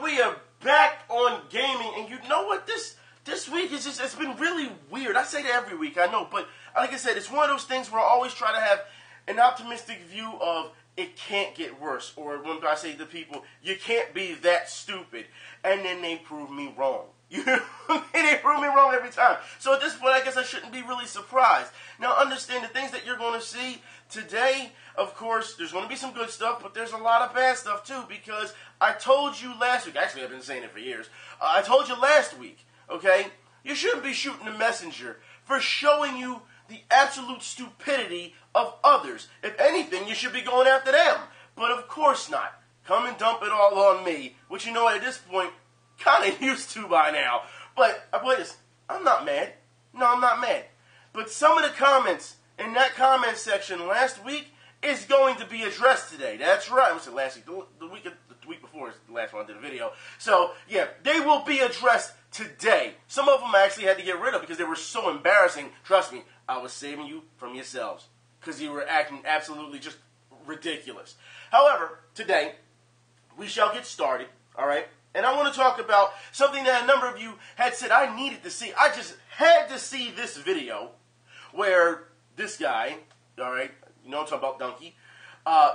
We are back on gaming, and you know what? This week is just, it's been really weird. I say that every week, I know, but like I said, it's one of those things where I always try to have an optimistic view of it can't get worse, or when I say to people, you can't be that stupid, and then they prove me wrong. You know, they prove me wrong every time. So at this point, I guess I shouldn't be really surprised. Now, understand the things that you're going to see today. Of course, there's going to be some good stuff, but there's a lot of bad stuff too, because I told you last week. Actually, I've been saying it for years. I told you last week. Okay, you shouldn't be shooting the messenger for showing you the absolute stupidity of others. If anything, you should be going after them. But of course not. Come and dump it all on me, which you know what, at this point, kind of used to by now. But I play this. I'm not mad. No, I'm not mad. But some of the comments in that comment section last week is going to be addressed today. That's right. I said last week. The week before is the last one I did a video. So yeah, they will be addressed today. Some of them I actually had to get rid of because they were so embarrassing. Trust me, I was saving you from yourselves because you were acting absolutely just ridiculous. However, today we shall get started. All right. And I want to talk about something that a number of you had said I needed to see. I just had to see this video where this guy, all right, you know what I'm talking about, Donkey,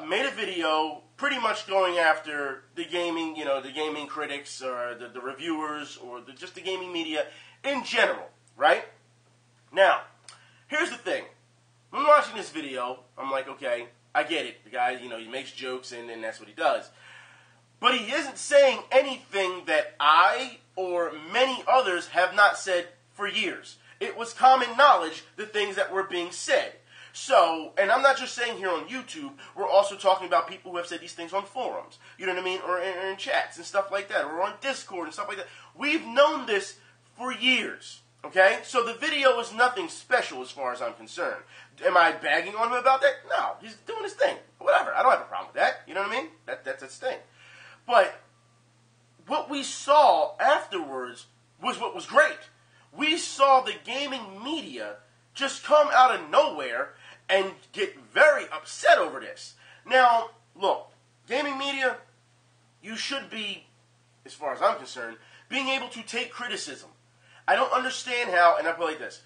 made a video pretty much going after the gaming, you know, the gaming critics or the reviewers or just the gaming media in general, right? Now, here's the thing. When watching this video, I'm like, okay, I get it. The guy, you know, he makes jokes and that's what he does. But he isn't saying anything that I or many others have not said for years. It was common knowledge, the things that were being said. So, and I'm not just saying here on YouTube, we're also talking about people who have said these things on forums, you know what I mean, or in chats and stuff like that, or on Discord and stuff like that. We've known this for years, okay? So the video is nothing special as far as I'm concerned. Am I bagging on him about that? No, he's doing his thing. Whatever, I don't have a problem with that, you know what I mean? That's his thing. But what we saw afterwards was what was great. We saw the gaming media just come out of nowhere and get very upset over this. Now, look, gaming media, you should be, as far as I'm concerned, being able to take criticism. I don't understand how, and I put it like this,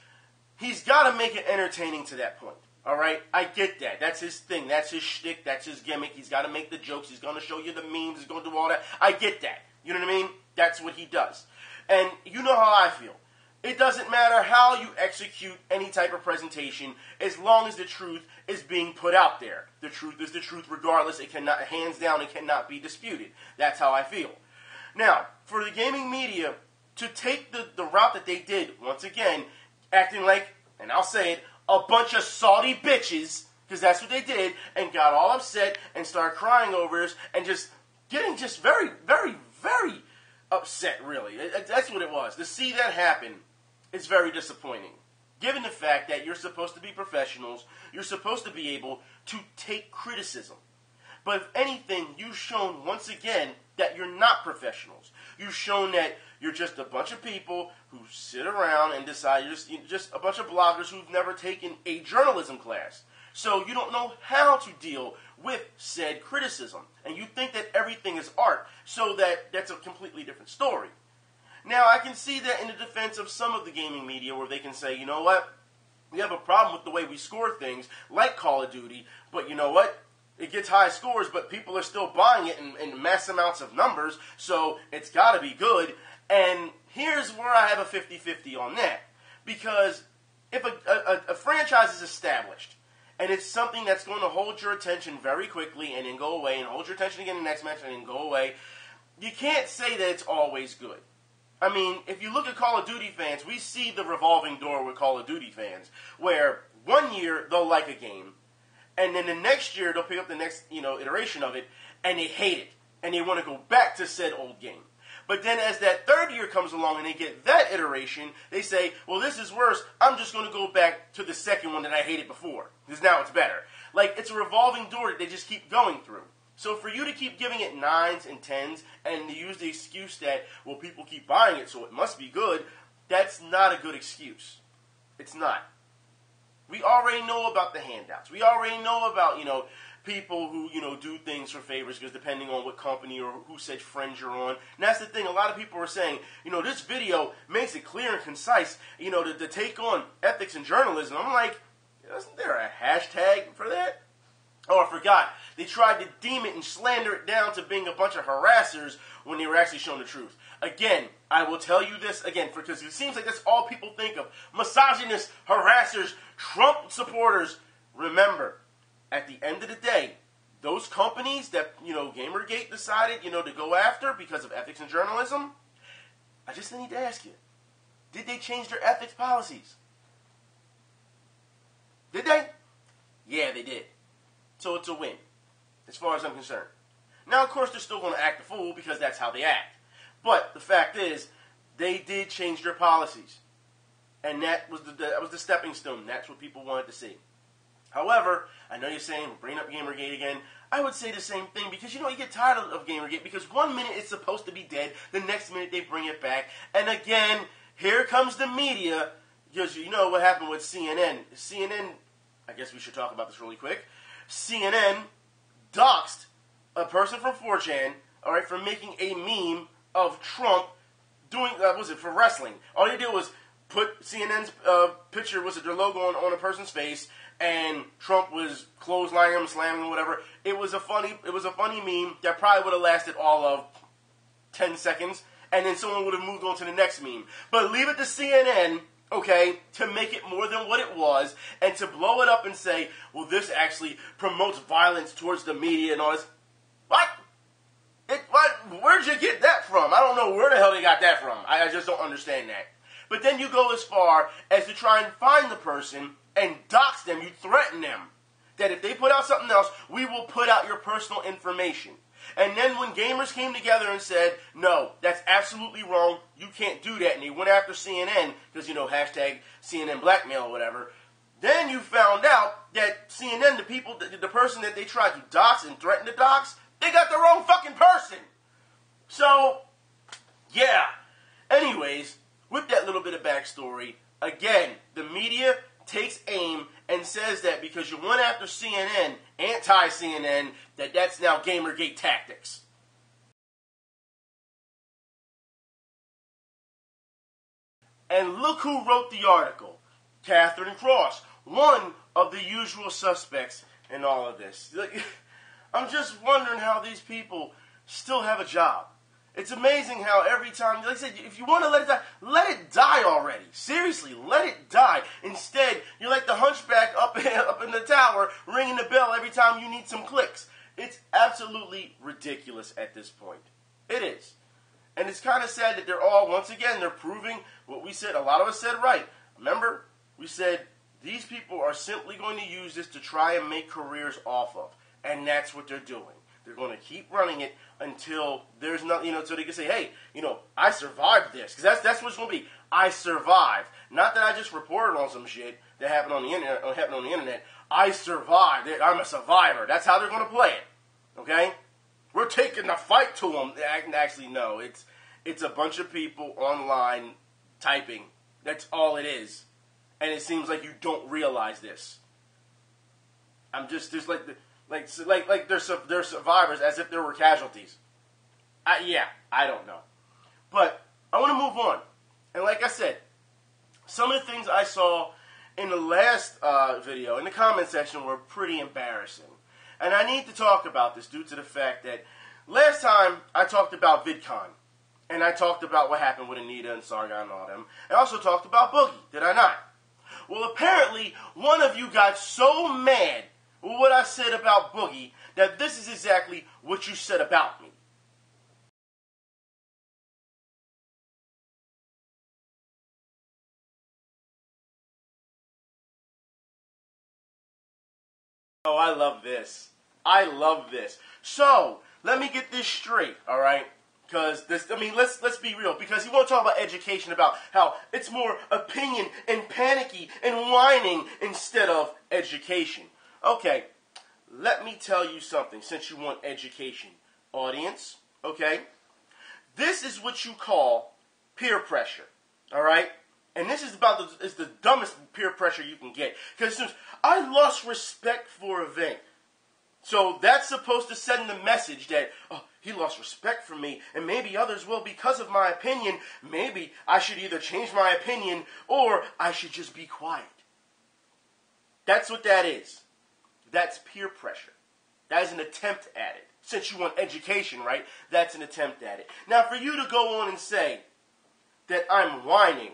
he's got to make it entertaining to that point. All right, I get that. That's his thing. That's his shtick. That's his gimmick. He's got to make the jokes. He's going to show you the memes. He's going to do all that. I get that. You know what I mean? That's what he does. And you know how I feel. It doesn't matter how you execute any type of presentation as long as the truth is being put out there. The truth is the truth regardless. It cannot, hands down, it cannot be disputed. That's how I feel. Now, for the gaming media to take the route that they did, once again, acting like, and I'll say it, a bunch of salty bitches, because that's what they did, and got all upset and started crying over this and just getting just very, very, very upset, really. That's what it was. To see that happen is very disappointing, given the fact that you're supposed to be professionals, you're supposed to be able to take criticism. But if anything, you've shown once again that you're not professionals. You've shown that you're just a bunch of people who sit around and decide, you're just a bunch of bloggers who've never taken a journalism class. So you don't know how to deal with said criticism. And you think that everything is art, so that's a completely different story. Now, I can see that in the defense of some of the gaming media where they can say, you know what, we have a problem with the way we score things, like Call of Duty, but you know what? It gets high scores, but people are still buying it in mass amounts of numbers, so it's got to be good. And here's where I have a 50-50 on that. Because if a franchise is established, and it's something that's going to hold your attention very quickly and then go away, and hold your attention again in the next match and then go away, you can't say that it's always good. I mean, if you look at Call of Duty fans, we see the revolving door with Call of Duty fans, where one year they'll like a game, and then the next year they'll pick up the next, iteration of it, and they hate it, and they want to go back to said old game. But then as that third year comes along and they get that iteration, they say, well, this is worse. I'm just going to go back to the second one that I hated before, because now it's better. Like, it's a revolving door that they just keep going through. So for you to keep giving it 9s and 10s and to use the excuse that, well, people keep buying it, so it must be good, that's not a good excuse. It's not. We already know about the handouts. We already know about, people who, do things for favors, because depending on what company or who said friends you're on. And that's the thing, a lot of people are saying, this video makes it clear and concise, to take on ethics and journalism. I'm like, isn't there a hashtag for that? Oh, I forgot. They tried to deem it and slander it down to being a bunch of harassers when they were actually showing the truth. Again, I will tell you this again, because it seems like that's all people think of. Misogynists, harassers, Trump supporters. Remember, at the end of the day, those companies that, Gamergate decided, to go after because of ethics and journalism, I just need to ask you, did they change their ethics policies? Did they? Yeah, they did. So it's a win, as far as I'm concerned. Now, of course, they're still going to act a fool because that's how they act. But the fact is, they did change their policies. And that was the stepping stone. That's what people wanted to see. However, I know you're saying, bring up Gamergate again. I would say the same thing because, you get tired of Gamergate because 1 minute it's supposed to be dead, the next minute they bring it back. And again, here comes the media, because you know what happened with CNN. CNN, I guess we should talk about this really quick. CNN doxed a person from 4chan, all right, for making a meme of Trump doing, for wrestling. All they did was put CNN's picture, their logo on a person's face, and Trump was clotheslining him, slamming him, whatever. It was a funny meme that probably would have lasted all of 10 seconds, and then someone would have moved on to the next meme. But leave it to CNN, okay, to make it more than what it was, and to blow it up and say, well, this actually promotes violence towards the media and all this. What? Where'd you get that from? I don't know where the hell they got that from. I just don't understand that. But then you go as far as to try and find the person and dox them. You threaten them that if they put out something else, we will put out your personal information. And then when gamers came together and said, no, that's absolutely wrong, you can't do that, and they went after CNN, because, hashtag CNN blackmail or whatever, then you found out that CNN, the person that they tried to dox and threaten to dox, they got the wrong fucking person. So, yeah. Anyways, with that little bit of backstory, again, the media takes aim and says that because you went after CNN, anti-CNN, that's now Gamergate tactics. And look who wrote the article. Catherine Cross, one of the usual suspects in all of this. I'm just wondering how these people still have a job. It's amazing how every time, like I said, if you want to let it die already. Seriously, let it die. Instead, you're like the hunchback up in the tower, ringing the bell every time you need some clicks. It's absolutely ridiculous at this point. It is. And it's kind of sad that they're all, once again, they're proving what we said. A lot of us said right. Remember, we said these people are simply going to use this to try and make careers off of. And that's what they're doing. They're going to keep running it until there's nothing, so they can say, hey, I survived this. Because that's what it's going to be. I survived. Not that I just reported on some shit that happened on the internet. I survived. I'm a survivor. That's how they're going to play it. Okay? We're taking the fight to them. Actually, no. It's a bunch of people online typing. That's all it is. And it seems like you don't realize this. There's like they're survivors as if there were casualties. I don't know. But I want to move on. And like I said, some of the things I saw in the last video in the comment section were pretty embarrassing. And I need to talk about this due to the fact that last time I talked about VidCon. And I talked about what happened with Anita and Sargon and all them. I also talked about Boogie, did I not? Well, apparently, one of you got so mad with what I said about Boogie that this is exactly what you said about me. Oh, I love this. I love this. So, let me get this straight, all right? Because let's be real. Because you want to talk about education, about how it's more opinion and panicky and whining instead of education. Okay, let me tell you something since you want education. Audience, okay? This is what you call peer pressure, all right? And this is it's the dumbest peer pressure you can get. Because I lost respect for a thing. So that's supposed to send the message that, oh, he lost respect for me, and maybe others will because of my opinion. Maybe I should either change my opinion or I should just be quiet. That's what that is. That's peer pressure. That is an attempt at it. Since you want education, right? That's an attempt at it. Now, for you to go on and say that I'm whining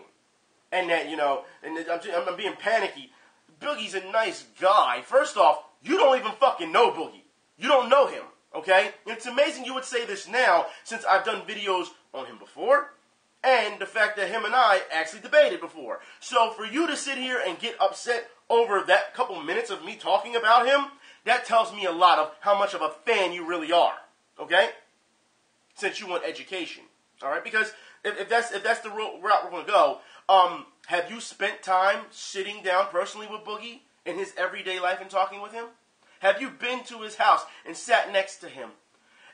and that, you know, and I'm being panicky, Boogie's a nice guy. First off, you don't even fucking know Boogie. You don't know him, okay? And it's amazing you would say this now since I've done videos on him before and the fact that him and I actually debated before. So for you to sit here and get upset over that couple minutes of me talking about him, that tells me a lot of how much of a fan you really are, okay? Since you want education, all right? Because if that's the route we're going to go, have you spent time sitting down personally with Boogie in his everyday life and talking with him? Have you been to his house and sat next to him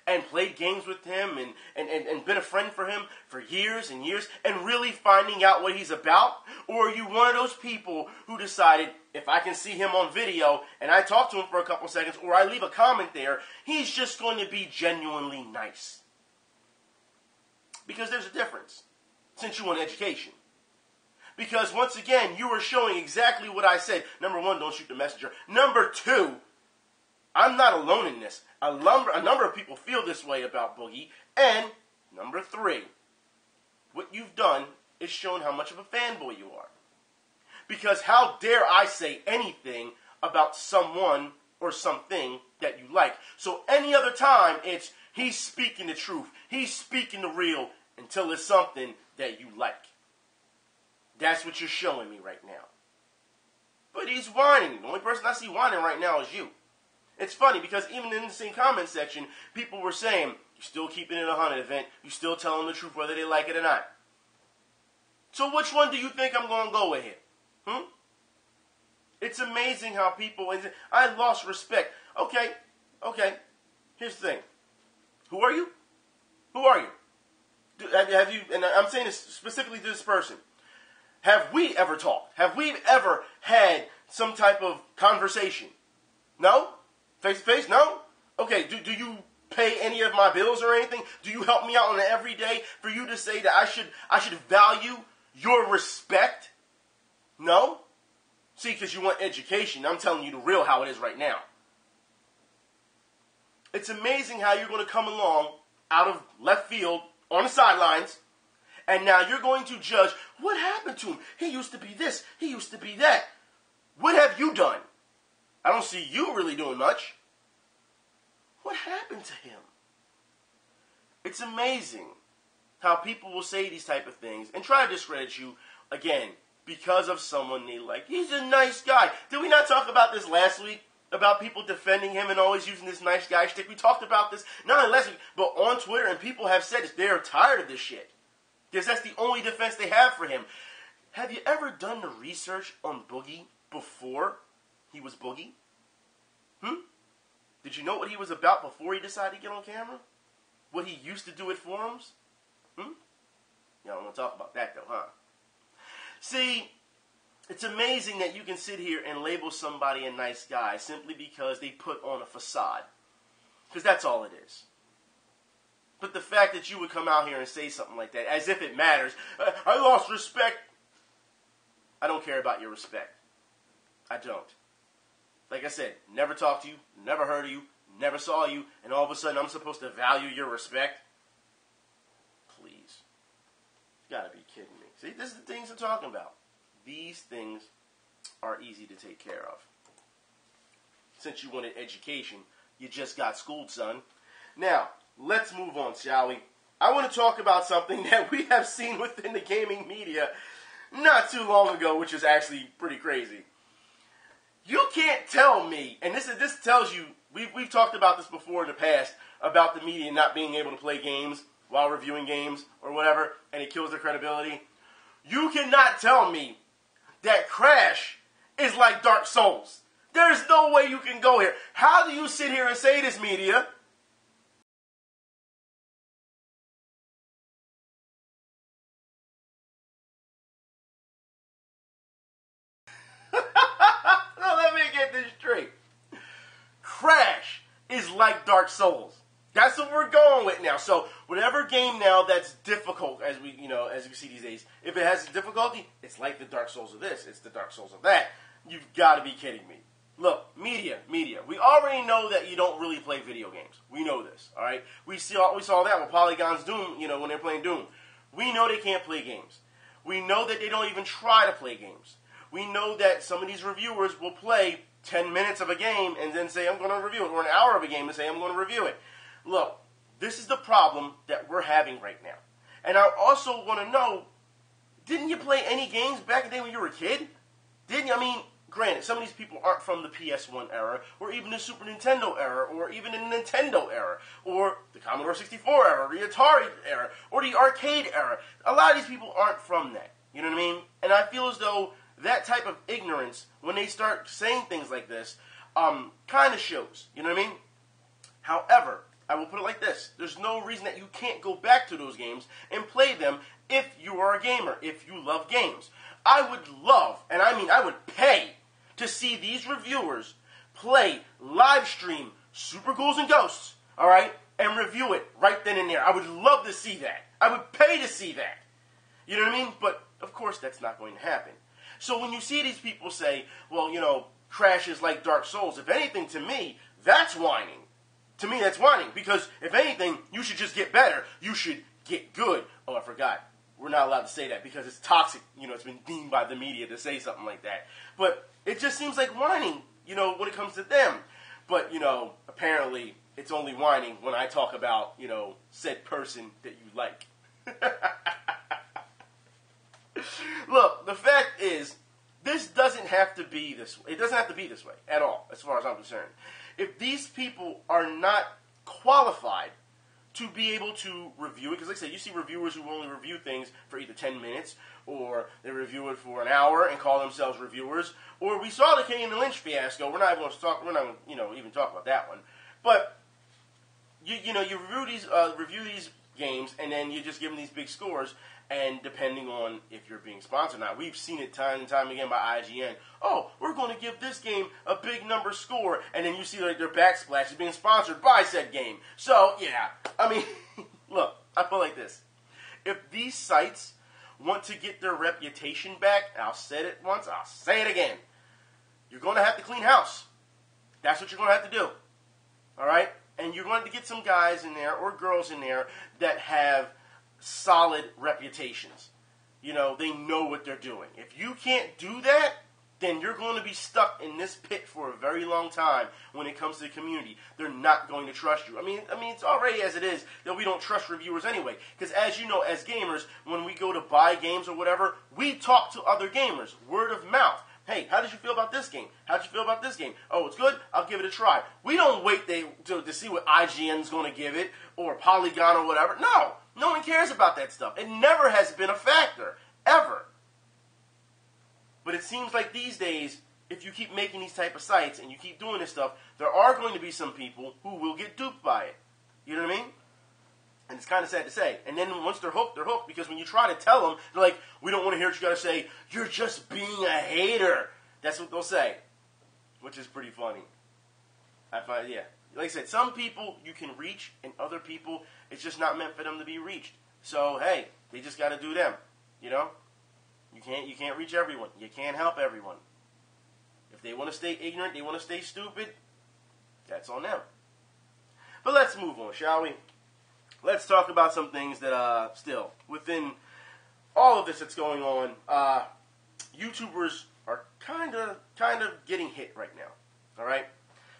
and played games with him and been a friend for him for years and years and really finding out what he's about? Or are you one of those people who decided, if I can see him on video and I talk to him for a couple seconds or I leave a comment there, he's just going to be genuinely nice? Because there's a difference, since you want education. Because once again, you are showing exactly what I said. Number one, don't shoot the messenger. Number two, I'm not alone in this. A number of people feel this way about Boogie. And number three, what you've done is shown how much of a fanboy you are. Because how dare I say anything about someone or something that you like? So any other time, it's he's speaking the truth. He's speaking the real until it's something that you like. That's what you're showing me right now. But he's whining. The only person I see whining right now is you. It's funny because even in the same comment section, people were saying, you're still keeping it a haunted event. You're still telling the truth whether they like it or not. So which one do you think I'm going to go with here? It's amazing how people... I lost respect. Okay. Here's the thing. Who are you? Who are you? Have you... And I'm saying this specifically to this person. Have we ever talked? Have we ever had some type of conversation? No? Face-to-face? No? Okay, do you pay any of my bills or anything? Do you help me out on an everyday for you to say that I should value your respect? No? See, because you want education. I'm telling you the real how it is right now. It's amazing how you're going to come along out of left field on the sidelines, and now you're going to judge, what happened to him? He used to be this. He used to be that. What have you done? I don't see you really doing much. What happened to him? It's amazing how people will say these type of things and try to discredit you, again, because of someone they like. He's a nice guy. Did we not talk about this last week? About people defending him and always using this nice guy shtick? We talked about this not only last week, but on Twitter, and people have said it. They're tired of this shit. Because that's the only defense they have for him. Have you ever done the research on Boogie before he was Boogie? Did you know what he was about before he decided to get on camera? What he used to do at forums? Y'all don't want to talk about that though, huh? See, it's amazing that you can sit here and label somebody a nice guy simply because they put on a facade. Because that's all it is. But the fact that you would come out here and say something like that, as if it matters, I lost respect. I don't care about your respect. I don't. Like I said, never talked to you, never heard of you, never saw you, and all of a sudden I'm supposed to value your respect? Please. You gotta be kidding me. See, this is the things I'm talking about. These things are easy to take care of. Since you wanted education, you just got schooled, son. Now, let's move on, shall we? I want to talk about something that we have seen within the gaming media not too long ago, which is actually pretty crazy. You can't tell me, and this tells you, we've talked about this before in the past, about the media not being able to play games while reviewing games or whatever, and it kills their credibility. You cannot tell me that Crash is like Dark Souls. There's no way you can go here. How do you sit here and say this, media? Now let me get this straight. Crash is like Dark Souls. That's what we're going with now. So whatever game now that's difficult, as we see these days, if it has difficulty, it's like the Dark Souls of this. It's the Dark Souls of that. You've got to be kidding me. Look, media. We already know that you don't really play video games. We know this, all right? We saw that with Polygon's Doom, when they're playing Doom. We know they can't play games. We know that they don't even try to play games. We know that some of these reviewers will play 10 minutes of a game and then say, I'm going to review it, or an hour of a game and say, I'm going to review it. Look, this is the problem that we're having right now. And I also want to know, didn't you play any games back in the day when you were a kid? Didn't you? I mean, granted, some of these people aren't from the PS1 era, or even the Super Nintendo era, or even the Nintendo era, or the Commodore 64 era, or the Atari era, or the arcade era. A lot of these people aren't from that. You know what I mean? And I feel as though that type of ignorance, when they start saying things like this, kind of shows. You know what I mean? However, I will put it like this. There's no reason that you can't go back to those games and play them if you are a gamer, if you love games. I would love, and I mean I would pay, to see these reviewers play, live stream Super Ghouls and Ghosts, all right, and review it right then and there. I would love to see that. I would pay to see that. You know what I mean? But, of course, that's not going to happen. So when you see these people say, well, Crash is like Dark Souls, if anything, to me, that's whining. To me, that's whining. Because, if anything, you should just get better. You should get good. Oh, I forgot. We're not allowed to say that because it's toxic. It's been deemed by the media to say something like that. But it just seems like whining, when it comes to them. But, apparently, it's only whining when I talk about, said person that you like. Look, the fact is, this doesn't have to be this way. It doesn't have to be this way at all, as far as I'm concerned. If these people are not qualified to be able to review it, because like I said, you see reviewers who only review things for either 10 minutes, or they review it for an hour and call themselves reviewers, or we saw the Kane and Lynch fiasco. We're not even even talk about that one. But you review these games, and then you just give them these big scores. And depending on if you're being sponsored or not, we've seen it time and time again by IGN. Oh, we're going to give this game a big number score. And then you see their backsplash is being sponsored by said game. So, yeah. I mean, look, I feel like this. If these sites want to get their reputation back, and I'll say it once, I'll say it again, you're going to have to clean house. That's what you're going to have to do. All right? And you're going to get some guys in there or girls in there that have solid reputations. They know what they're doing. If you can't do that, then you're going to be stuck in this pit for a very long time when it comes to the community. They're not going to trust you. I mean, it's already as it is that we don't trust reviewers anyway. Because as you know, as gamers, when we go to buy games or whatever, we talk to other gamers. Word of mouth. Hey, how did you feel about this game? How did you feel about this game? Oh, it's good? I'll give it a try. We don't wait to see what IGN's going to give it or Polygon or whatever. No. No one cares about that stuff. It never has been a factor. Ever. But it seems like these days, if you keep making these type of sites and you keep doing this stuff, there are going to be some people who will get duped by it. You know what I mean? And it's kind of sad to say. And then once they're hooked, because when you try to tell them, they're like, we don't want to hear what you got to say. You're just being a hater. That's what they'll say. Which is pretty funny. I find, yeah. Like I said, some people you can reach, and other people, it's just not meant for them to be reached. So, hey, they just got to do them. You can't reach everyone. You can't help everyone. If they want to stay ignorant, they want to stay stupid, that's on them. But let's move on, shall we? Let's talk about some things that, still, within all of this that's going on, YouTubers are kind of getting hit right now. All right?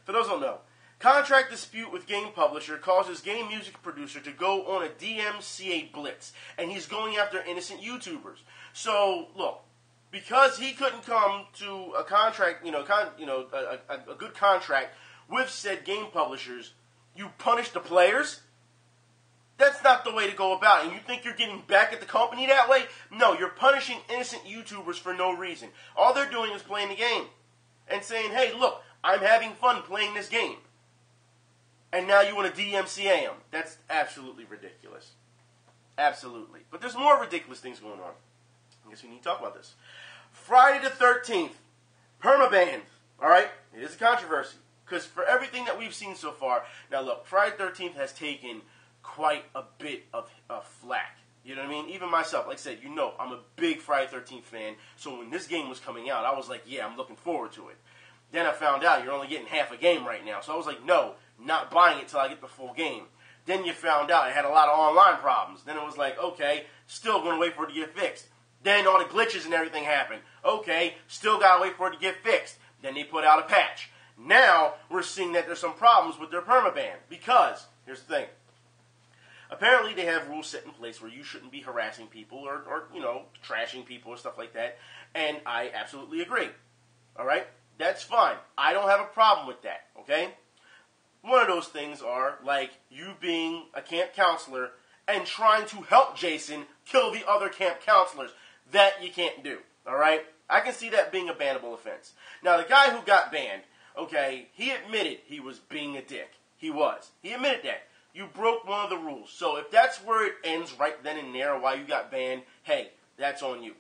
For those who don't know, contract dispute with game publisher causes game music producer to go on a DMCA blitz, and he's going after innocent YouTubers. So, look, because he couldn't come to a contract, a good contract with said game publishers, you punish the players? That's not the way to go about it. And you think you're getting back at the company that way? No, you're punishing innocent YouTubers for no reason. All they're doing is playing the game and saying, hey, look, I'm having fun playing this game. And now you want to DMCA them. That's absolutely ridiculous. Absolutely. But there's more ridiculous things going on. I guess we need to talk about this. Friday the 13th, Perma Bans. All right? It is a controversy. Because for everything that we've seen so far, now look, Friday the 13th has taken quite a bit of flack. You know what I mean? Even myself, like I said, you know, I'm a big Friday the 13th fan. So when this game was coming out, I was like, yeah, I'm looking forward to it. Then I found out you're only getting half a game right now. So I was like, no, not buying it till I get the full game. Then you found out it had a lot of online problems. Then it was like, okay, still going to wait for it to get fixed. Then all the glitches and everything happened. Okay, still got to wait for it to get fixed. Then they put out a patch. Now we're seeing that there's some problems with their permaban. Because, here's the thing. Apparently they have rules set in place where you shouldn't be harassing people or you know, trashing people or stuff like that. And I absolutely agree. Alright? That's fine. I don't have a problem with that. Okay? One of those things are like you being a camp counselor and trying to help Jason kill the other camp counselors. That you can't do. Alright? I can see that being a bannable offense. Now the guy who got banned, okay, he admitted he was being a dick. He was. He admitted that. You broke one of the rules. So if that's where it ends right then and there, why you got banned, hey, that's on you.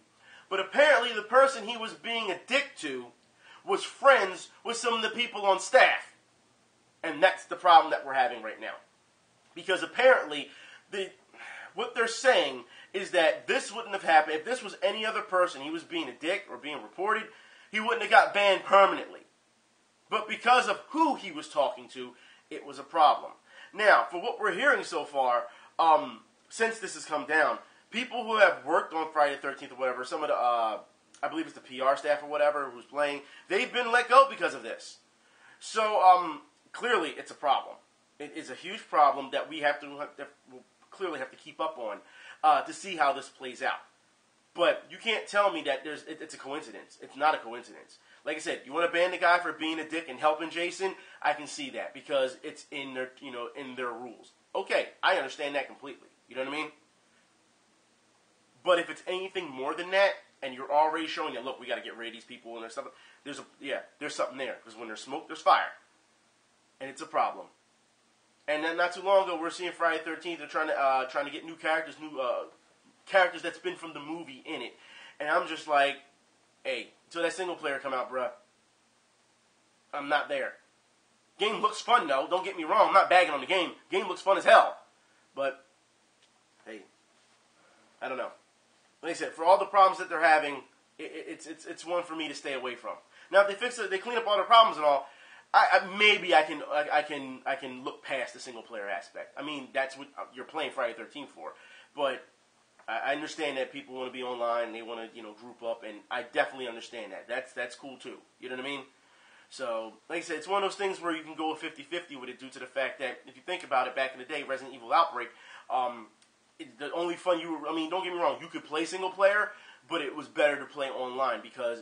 But apparently the person he was being a dick to was friends with some of the people on staff. And that's the problem that we're having right now. Because apparently, what they're saying is that this wouldn't have happened. If this was any other person, he was being a dick or being reported, he wouldn't have got banned permanently. But because of who he was talking to, it was a problem. Now, for what we're hearing so far, since this has come down, people who have worked on Friday the 13th or whatever, some of the, I believe it's the PR staff or whatever who's playing, they've been let go because of this. So, clearly it's a problem. It is a huge problem that we'll clearly have to keep up on to see how this plays out. But you can't tell me that it's a coincidence. It's not a coincidence. Like I said, you want to ban the guy for being a dick and helping Jason? I can see that because it's in their, in their rules. Okay, I understand that completely. You know what I mean? But if it's anything more than that, and you're already showing that, look, we got to get rid of these people and there's something, there's something there. Because when there's smoke, there's fire, and it's a problem. And then not too long ago, we're seeing Friday the 13th. They're trying to get new characters, characters that's been from the movie in it, and I'm just like, hey, until that single player come out, bruh, I'm not there. Game looks fun, though. Don't get me wrong. I'm not bagging on the game. Game looks fun as hell. But, hey, I don't know. Like I said, for all the problems that they're having, it's one for me to stay away from. Now, if they fix it, they clean up all their problems and all, maybe I can look past the single player aspect. I mean, that's what you're playing Friday the 13th for. But I understand that people want to be online and they want to, group up, and I definitely understand that. That's cool too. You know what I mean? So, like I said, it's one of those things where you can go 50-50 with it due to the fact that if you think about it, back in the day, Resident Evil Outbreak, the only fun don't get me wrong, you could play single player, but it was better to play online because,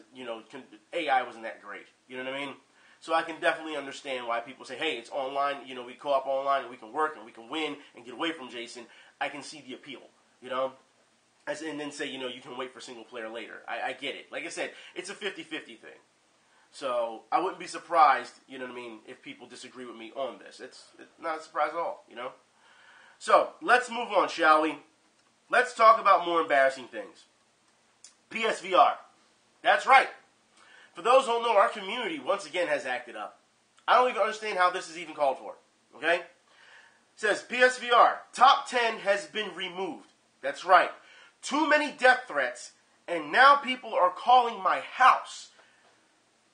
AI wasn't that great. You know what I mean? So I can definitely understand why people say, hey, it's online, we co-op online and we can work and we can win and get away from Jason. I can see the appeal, and then say, you can wait for single player later. I get it. Like I said, it's a 50-50 thing. So I wouldn't be surprised, if people disagree with me on this. It's not a surprise at all, So let's move on, shall we? Let's talk about more embarrassing things. PSVR. That's right. For those who don't know, our community once again has acted up. I don't even understand how this is even called for. Okay? It says PSVR top 10 has been removed. That's right. Too many death threats, and now people are calling my house.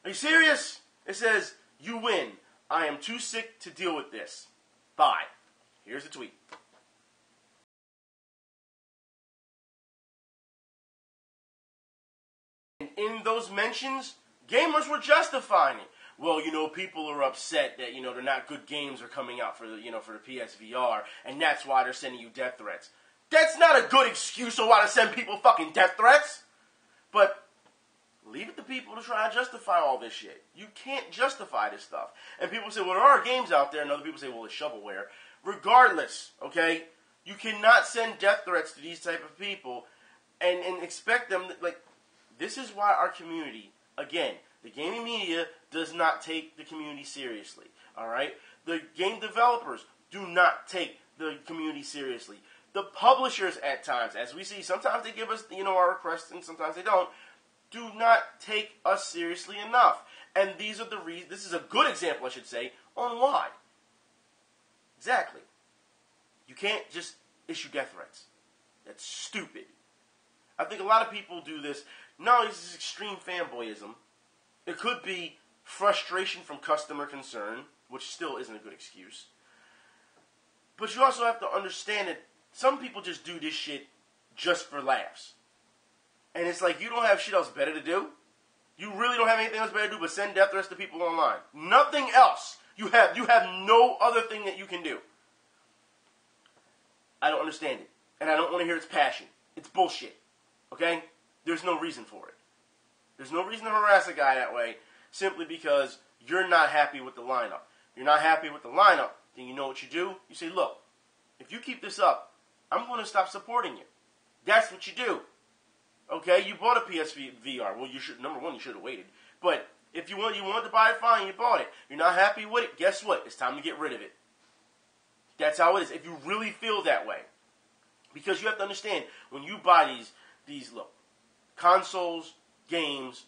Are you serious? It says, you win. I am too sick to deal with this. Bye. Here's the tweet. And in those mentions, gamers were justifying it. Well, people are upset that, they're not good games are coming out for the, for the PSVR, and that's why they're sending you death threats. That's not a good excuse of why to send people fucking death threats. But leave it to people to try and justify all this shit. You can't justify this stuff. And people say, well, there are games out there, and other people say, well, it's shovelware. Regardless, okay, you cannot send death threats to these type of people and expect them, this is why our community, again, the gaming media does not take the community seriously, all right? The game developers do not take the community seriously. The publishers at times, as we see, sometimes they give us, our requests and sometimes they don't, do not take us seriously enough. And these are the reasons. This is a good example, I should say, on why. Exactly. You can't just issue death threats. That's stupid. I think a lot of people do this. No, this is extreme fanboyism. It could be frustration from customer concern, which still isn't a good excuse. But you also have to understand that some people just do this shit just for laughs. And it's like, you don't have shit else better to do? You really don't have anything else better to do but send death threats to people online? Nothing else. You have no other thing that you can do. I don't understand it. And I don't want to hear its passion. It's bullshit. Okay? There's no reason for it. There's no reason to harass a guy that way simply because you're not happy with the lineup. You're not happy with the lineup, then you know what you do? You say, look, if you keep this up, I'm going to stop supporting you. That's what you do. Okay? You bought a PSVR. Well, you should. Number one, you should have waited. But if you wanted to buy it, fine, you bought it. You're not happy with it, guess what? It's time to get rid of it. That's how it is. If you really feel that way. Because you have to understand, when you buy these look, consoles, games,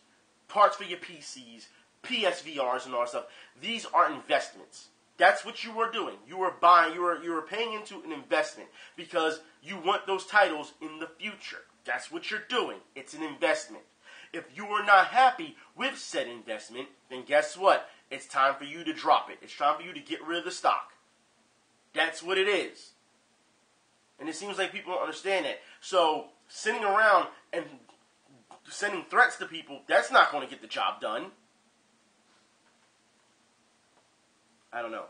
parts for your PCs, PSVRs and all that stuff, these are investments. That's what you are doing. You are buying, you are paying into an investment because you want those titles in the future. That's what you're doing. It's an investment. If you are not happy with said investment, then guess what? It's time for you to drop it. It's time for you to get rid of the stock. That's what it is. And it seems like people don't understand that. So, sitting around and sending threats to people, that's not going to get the job done. I don't know.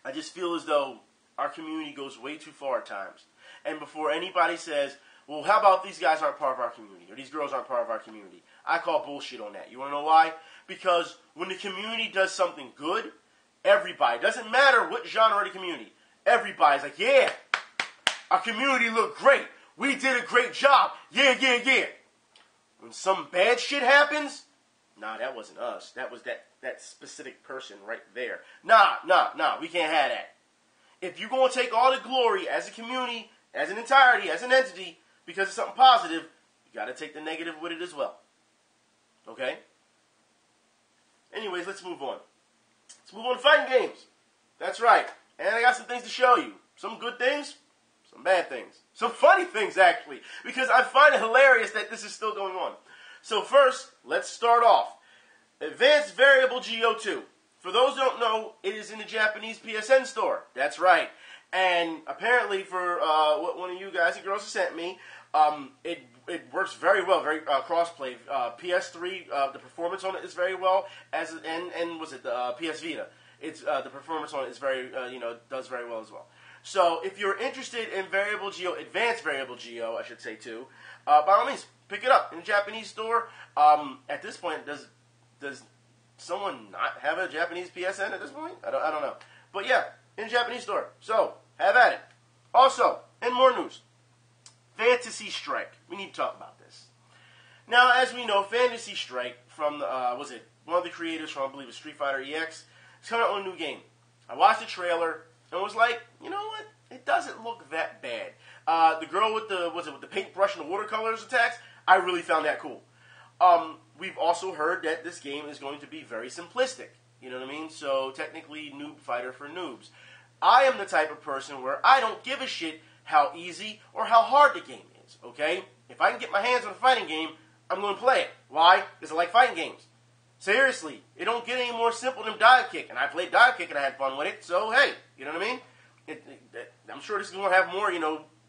I just feel as though our community goes way too far at times. And before anybody says, well, how about these guys aren't part of our community, or these girls aren't part of our community, I call bullshit on that. You want to know why? Because when the community does something good, everybody, doesn't matter what genre of the community, everybody's like, yeah, our community looked great. We did a great job. Yeah, yeah, yeah. When some bad shit happens, nah, that wasn't us. That was that specific person right there. Nah, we can't have that. If you're going to take all the glory as a community, as an entirety, as an entity, because it's something positive, you got to take the negative with it as well. Okay? Anyways, let's move on. Let's move on to fighting games. That's right. And I got some things to show you. Some good things, some bad things. Some funny things, actually. Because I find it hilarious that this is still going on. So first, let's start off. Advanced Variable Geo 2. For those who don't know, it is in the Japanese PSN store. That's right. And apparently for what one of you guys and girls have sent me, it works very well, very cross-play. PS3, the performance on it is very well, and was it the PS Vita? It's the performance on it is very, does very well as well. So if you're interested in Variable Geo, Advanced Variable Geo, I should say too, by all means, pick it up in the Japanese store. At this point, does someone not have a Japanese PSN at this point? I don't know. But yeah, in the Japanese store. So, have at it. Also, in more news, Fantasy Strike. We need to talk about this. Now, as we know, Fantasy Strike from, one of the creators from, I believe, Street Fighter EX, is coming out with a new game. I watched the trailer and was like, you know what? It doesn't look that bad. The girl with the paintbrush and the watercolors attacks, I really found that cool. We've also heard that this game is going to be very simplistic. You know what I mean? So, technically, noob fighter for noobs. I am the type of person where I don't give a shit how easy or how hard the game is, okay? If I can get my hands on a fighting game, I'm going to play it. Why? Because I like fighting games. Seriously, it don't get any more simple than Dive Kick, and I played Dive Kick and I had fun with it, so hey, you know what I mean? I'm sure this is going to have more,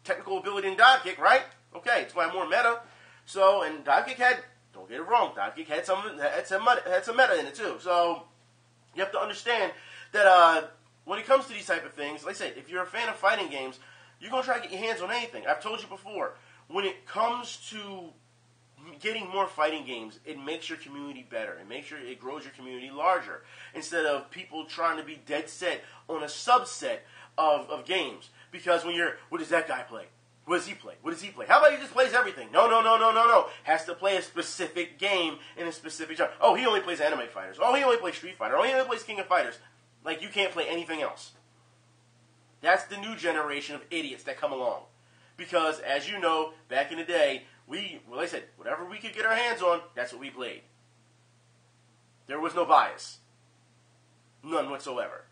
technical ability than Dive Kick, right? Okay, it's going to have more meta. So, and Dive Kick had, don't get it wrong, Dive Kick had some meta in it too. So, you have to understand that when it comes to these type of things, like I said, if you're a fan of fighting games, you're going to try to get your hands on anything. I've told you before, when it comes to getting more fighting games, it makes your community better. It grows your community larger. Instead of people trying to be dead set on a subset of games. Because what does that guy play? What does he play? What does he play? How about he just plays everything? No. Has to play a specific game in a specific genre. Oh, he only plays anime fighters. Oh, he only plays Street Fighter. Oh, he only plays King of Fighters. Like, you can't play anything else. That's the new generation of idiots that come along. Because, as you know, back in the day, like I said, whatever we could get our hands on, that's what we played. There was no bias. None whatsoever.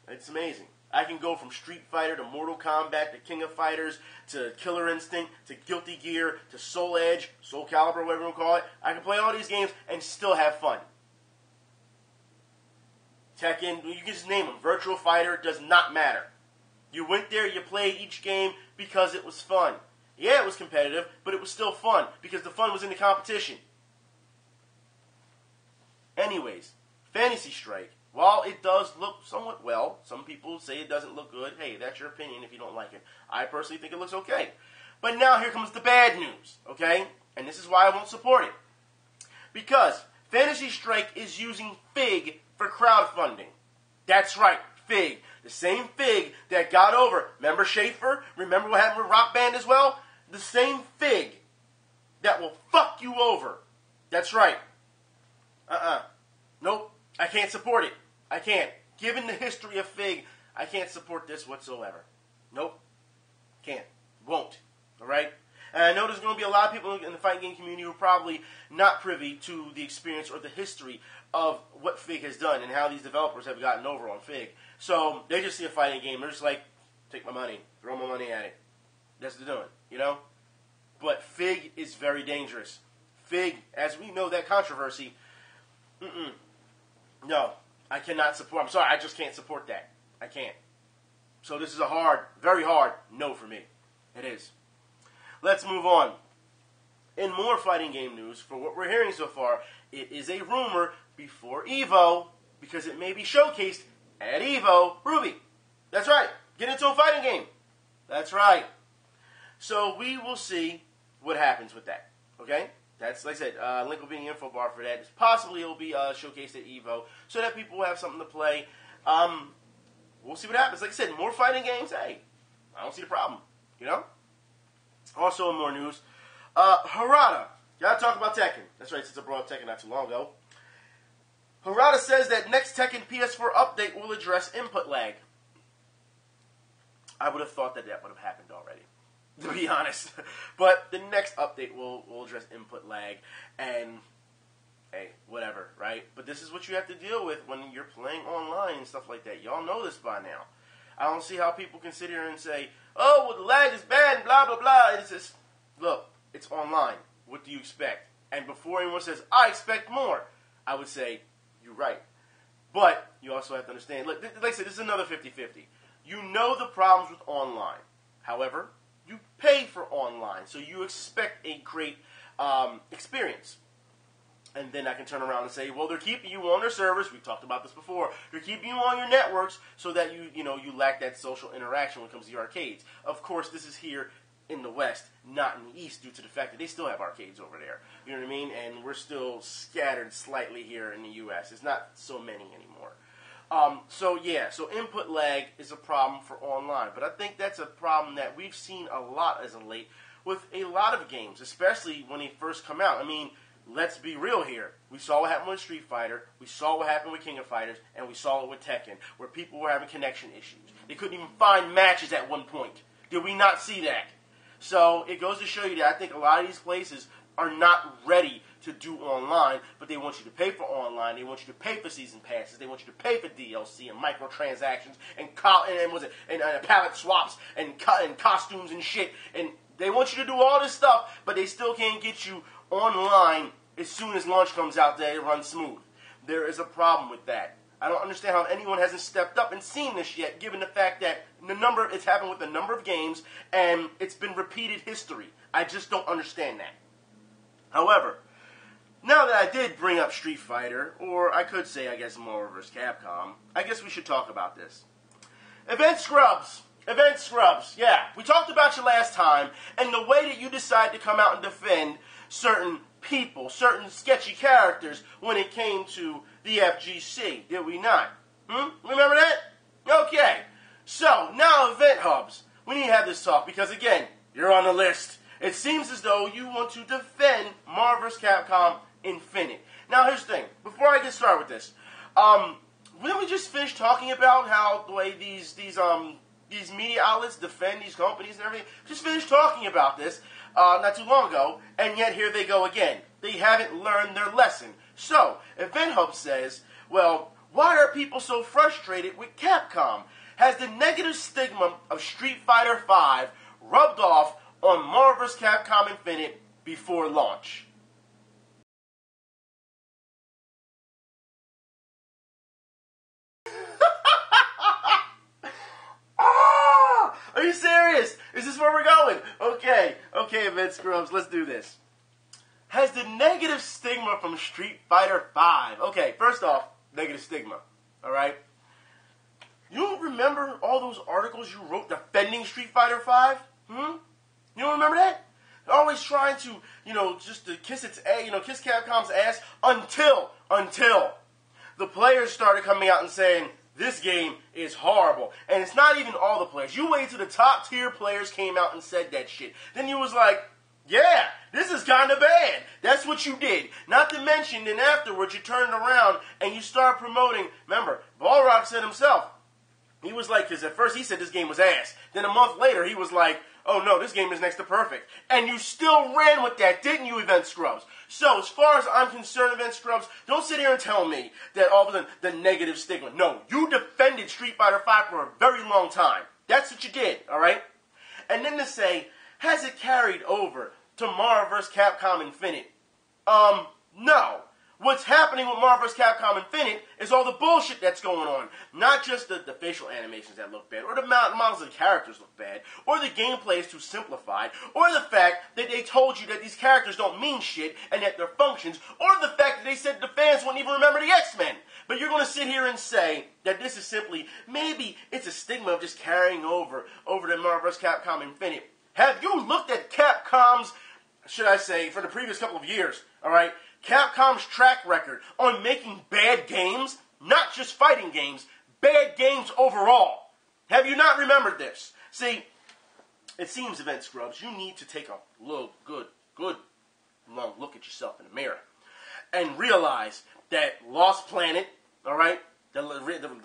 It's amazing. I can go from Street Fighter to Mortal Kombat to King of Fighters to Killer Instinct to Guilty Gear to Soul Edge, Soul Calibur, whatever you call it. I can play all these games and still have fun. Tekken, you can just name them. Virtual Fighter, does not matter. You went there, you played each game because it was fun. Yeah, it was competitive, but it was still fun because the fun was in the competition. Anyways, Fantasy Strike, while it does look somewhat well, some people say it doesn't look good. Hey, that's your opinion if you don't like it. I personally think it looks okay. But now here comes the bad news, okay? And this is why I won't support it. Because Fantasy Strike is using FIG for crowdfunding. That's right, FIG. The same FIG that got over. Remember Schaefer? Remember what happened with Rock Band as well? The same FIG that will fuck you over. That's right. Nope. I can't support it. I can't. Given the history of FIG, I can't support this whatsoever. Nope. Can't. Won't. Alright? And I know there's going to be a lot of people in the fighting game community who are probably not privy to the experience or the history of what FIG has done and how these developers have gotten over on FIG. So they just see a fighting game. They're just like, take my money. Throw my money at it. That's what they're doing. You know? But FIG is very dangerous. FIG, as we know, that controversy, no, I cannot support. I'm sorry, I just can't support that. I can't. So this is a hard, very hard no for me. It is. Let's move on. In more fighting game news, for what we're hearing so far, it is a rumor before EVO, because it may be showcased at EVO, RWBY. That's right. Get into a fighting game. That's right. So we will see what happens with that. Okay? That's, like I said, link will be in the info bar for that. Possibly it will be showcased at EVO so that people will have something to play. We'll see what happens. Like I said, more fighting games, hey, I don't see the problem. You know? Also in more news, Harada. Gotta talk about Tekken. That's right, since I brought up Tekken not too long ago. Harada says that next Tekken PS4 update will address input lag. I would have thought that would have happened already, to be honest. But the next update will address input lag, and hey, whatever, right? But this is what you have to deal with when you're playing online and stuff like that. Y'all know this by now. I don't see how people can sit here and say, oh, well, the lag is bad and blah, blah, blah. It's just, look, it's online. What do you expect? And before anyone says, I expect more, I would say, you're right. But you also have to understand, look, like I said, this is another 50-50. You know the problems with online. However, you pay for online, so you expect a great experience. And then I can turn around and say, well, they're keeping you on their servers. We've talked about this before. They're keeping you on your networks so that you lack that social interaction when it comes to your arcades. Of course, this is here in the West, not in the East, due to the fact that they still have arcades over there. You know what I mean? And we're still scattered slightly here in the U.S. It's not so many anymore. So input lag is a problem for online. But I think that's a problem that we've seen a lot as of late with a lot of games, especially when they first come out. I mean, let's be real here. We saw what happened with Street Fighter, we saw what happened with King of Fighters, and we saw it with Tekken, where people were having connection issues. They couldn't even find matches at one point. Did we not see that? So it goes to show you that I think a lot of these places are not ready to do online, but they want you to pay for online, they want you to pay for season passes, they want you to pay for DLC and microtransactions and palette swaps and costumes and shit, and they want you to do all this stuff, but they still can't get you online as soon as launch comes out that it runs smooth. There is a problem with that. I don't understand how anyone hasn't stepped up and seen this yet, given the fact that it's happened with a number of games, and it's been repeated history. I just don't understand that. However, now that I did bring up Street Fighter, or I could say, I guess, Marvel vs. Capcom, I guess we should talk about this. Event Scrubs. Event Scrubs. Yeah, we talked about you last time, and the way that you decide to come out and defend certain people, certain sketchy characters when it came to the FGC, did we not? Remember that? Okay. So, now Event Hubs. We need to have this talk because, again, you're on the list. It seems as though you want to defend Marvel vs. Capcom Infinite. Now, here's the thing. Before I get started with this, didn't we just finish talking about how the way these these media outlets defend these companies and everything. Just finished talking about this not too long ago, and yet here they go again. They haven't learned their lesson. So, Event Hub says, well, why are people so frustrated with Capcom? Has the negative stigma of Street Fighter V rubbed off on Marvel vs. Capcom Infinite before launch? Are you serious? Is this where we're going? Okay, Event Scrubs, let's do this. Has the negative stigma from Street Fighter V... Okay, first off, negative stigma, alright? You don't remember all those articles you wrote defending Street Fighter V? You don't remember that? They're always trying to, just to kiss kiss Capcom's ass until the players started coming out and saying, this game is horrible. And it's not even all the players. You wait till the top tier players came out and said that shit. Then you was like, yeah, this is kind of bad. That's what you did. Not to mention, then afterwards you turned around and you started promoting. Remember, Balrog said himself, he was like, because at first he said this game was ass. Then a month later he was like, oh no, this game is next to perfect. And you still ran with that, didn't you, Event Scrubs? So, as far as I'm concerned, Event Scrubs, don't sit here and tell me that all of a sudden the negative stigma. No, you defended Street Fighter V for a very long time. That's what you did, alright? And then to say, has it carried over to Marvel vs. Capcom Infinite? No. What's happening with Marvel vs. Capcom Infinite is all the bullshit that's going on. Not just the facial animations that look bad, or the models of the characters look bad, or the gameplay is too simplified, or the fact that they told you that these characters don't mean shit and that they're functions, or the fact that they said the fans wouldn't even remember the X-Men. But you're going to sit here and say that this is simply, maybe it's a stigma of just carrying over to Marvel vs. Capcom Infinite. Have you looked at Capcom's, should I say, for the previous couple of years, alright? Capcom's track record on making bad games, not just fighting games, bad games overall. Have you not remembered this? See, it seems, Event Scrubs, you need to take a little good long look at yourself in the mirror and realize that Lost Planet, alright, the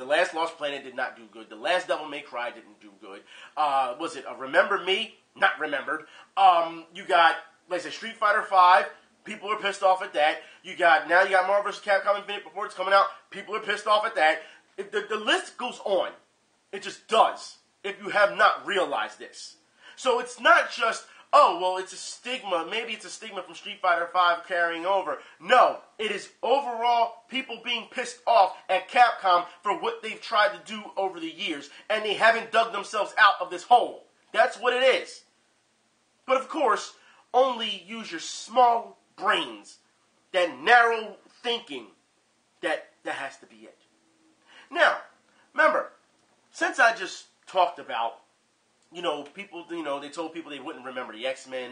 last Lost Planet did not do good. The last Devil May Cry didn't do good. Was it Remember Me? Not remembered. You got, like I said, Street Fighter V. People are pissed off at that. Now you got Marvel vs. Capcom Infinite before it's coming out. People are pissed off at that. The list goes on. It just does. If you have not realized this. So it's not just, oh, well, it's a stigma. Maybe it's a stigma from Street Fighter V carrying over. No. It is overall people being pissed off at Capcom for what they've tried to do over the years. And they haven't dug themselves out of this hole. That's what it is. But of course, only use your small brains, that narrow thinking, that has to be it. Now, remember, since I just talked about, people, they told people they wouldn't remember the X-Men,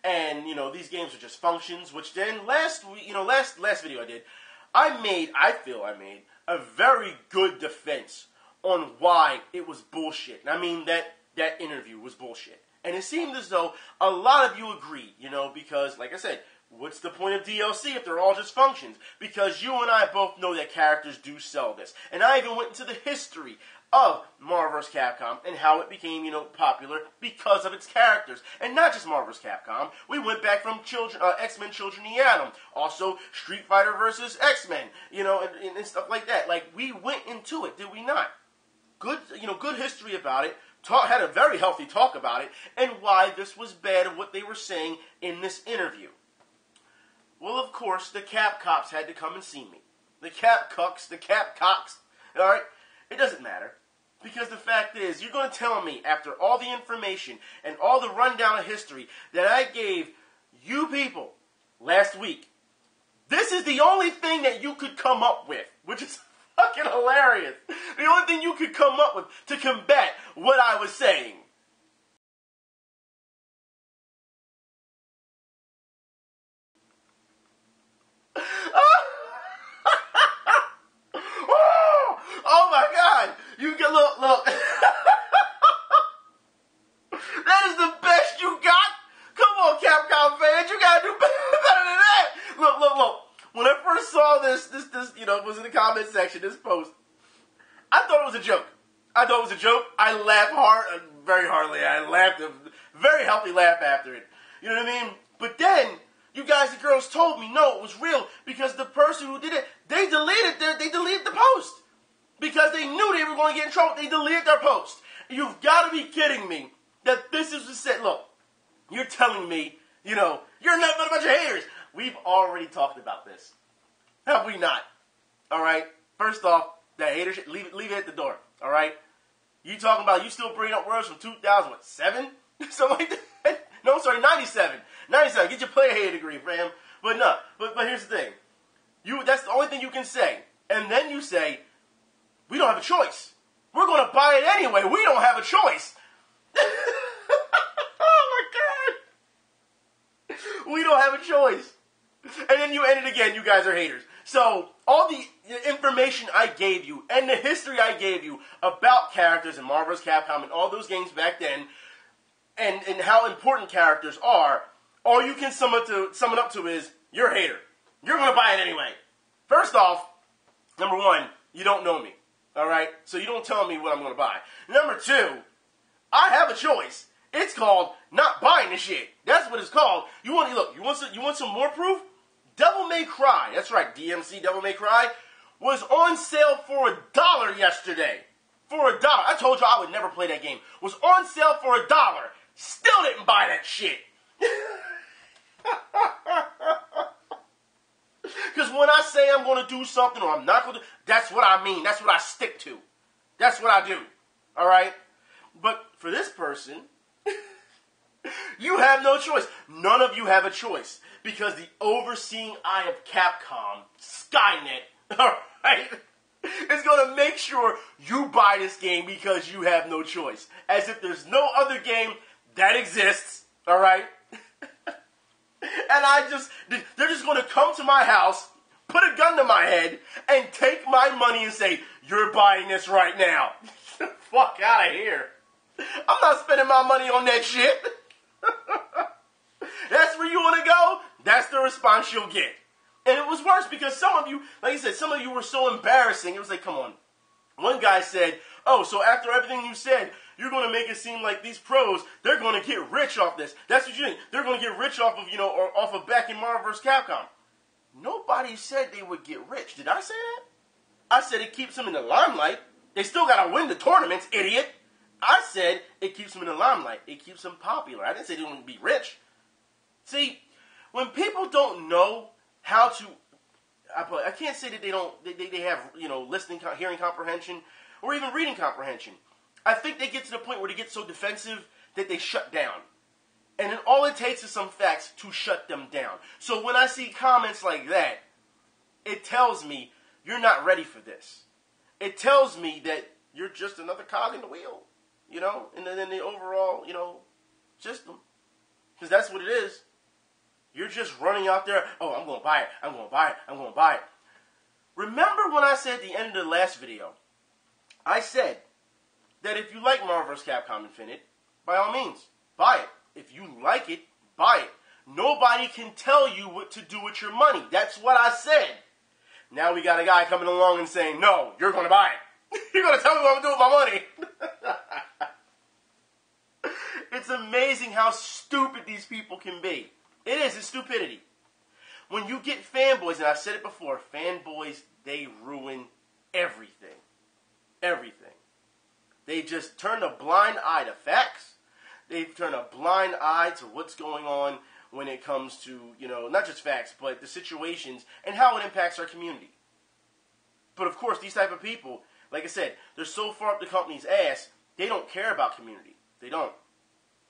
and, these games are just functions, which then last video I did, I feel I made a very good defense on why it was bullshit. And I mean, that interview was bullshit. And it seemed as though a lot of you agreed, because, like I said, what's the point of DLC if they're all just functions? Because you and I both know that characters do sell this. And I even went into the history of Marvel vs. Capcom and how it became, popular because of its characters. And not just Marvel vs. Capcom. We went back from X-Men Children of the Atom. Also, Street Fighter vs. X-Men, and stuff like that. Like, we went into it, did we not? Good history about it. Had a very healthy talk about it, and why this was bad and what they were saying in this interview. Well, of course, the Cap Cops had to come and see me. The Cap Cucks, the Cap Cocks, alright? It doesn't matter. Because the fact is, you're going to tell me, after all the information and all the rundown of history that I gave you people last week, this is the only thing that you could come up with, which is fucking hilarious. The only thing you could come up with to combat what I was saying. Oh my God! You can look. That is the best you got. Come on, Capcom fans, you gotta do better than that. Look. When I first saw this, was in the comment section. This post, I thought it was a joke. I thought it was a joke. I laughed hard, very hardly. I laughed a very healthy laugh after it. You know what I mean? But then, you guys and girls told me, no, it was real, because the person who did it, they deleted the post. Because they knew they were going to get in trouble, they deleted their post. You've got to be kidding me that this is just said. Look, you're telling me, you know, you're nothing but a bunch of haters. We've already talked about this. Have we not? All right? First off, that hater shit, leave it at the door. All right? You talking about, you still bringing up words from 2007? Something like that? No, I'm sorry, 97. 97. Get your player hater degree, fam. But no. But here's the thing. That's the only thing you can say. And then you say, we don't have a choice. We're going to buy it anyway. We don't have a choice. Oh, my God. We don't have a choice. And then you end it again. You guys are haters. So, all the information I gave you and the history I gave you about characters in Marvel vs. Capcom and all those games back then, and how important characters are, all you can sum it up to is, you're a hater. You're going to buy it anyway. First off, number one, you don't know me. All right? So you don't tell me what I'm going to buy. Number two, I have a choice. It's called not buying the shit. That's what it's called. You want some more proof? Devil May Cry, that's right, DMC Devil May Cry, was on sale for $1 yesterday. For $1. I told you I would never play that game. Was on sale for $1. Still didn't buy that shit. Because when I say I'm going to do something or I'm not going to, that's what I mean. That's what I stick to. That's what I do. All right? But for this person, you have no choice. None of you have a choice. Because the overseeing eye of Capcom, Skynet, all right, is going to make sure you buy this game because you have no choice. As if there's no other game that exists, all right? And they're just going to come to my house, put a gun to my head, and take my money and say, you're buying this right now. Fuck out of here. I'm not spending my money on that shit. That's where you want to go? That's the response you'll get. And it was worse because some of you, like I said, some of you were so embarrassing. It was like, come on. One guy said, oh, so after everything you said, you're going to make it seem like these pros, they're going to get rich off this. That's what you think. They're going to get rich off of, or off of back in Marvel vs. Capcom. Nobody said they would get rich. Did I say that? I said it keeps them in the limelight. They still got to win the tournaments, idiot. I said it keeps them in the limelight. It keeps them popular. I didn't say they wouldn't be rich. See, when people don't know how to, I can't say that they have, listening, hearing comprehension, or even reading comprehension. I think they get to the point where they get so defensive that they shut down. And then all it takes is some facts to shut them down. So when I see comments like that, it tells me you're not ready for this. It tells me that you're just another cog in the wheel, in the overall, system. Because that's what it is. You're just running out there, oh, I'm going to buy it, I'm going to buy it, I'm going to buy it. Remember when I said at the end of the last video, I said that if you like Marvel vs. Capcom Infinite, by all means, buy it. If you like it, buy it. Nobody can tell you what to do with your money. That's what I said. Now we got a guy coming along and saying, no, you're going to buy it. You're going to tell me what I'm doing with my money. It's amazing how stupid these people can be. It is. It's stupidity. When you get fanboys, and I've said it before, fanboys, they ruin everything. Everything. They just turn a blind eye to facts. They turn a blind eye to what's going on when it comes to, not just facts, but the situations and how it impacts our community. But of course, these type of people, like I said, they're so far up the company's ass, they don't care about community. They don't.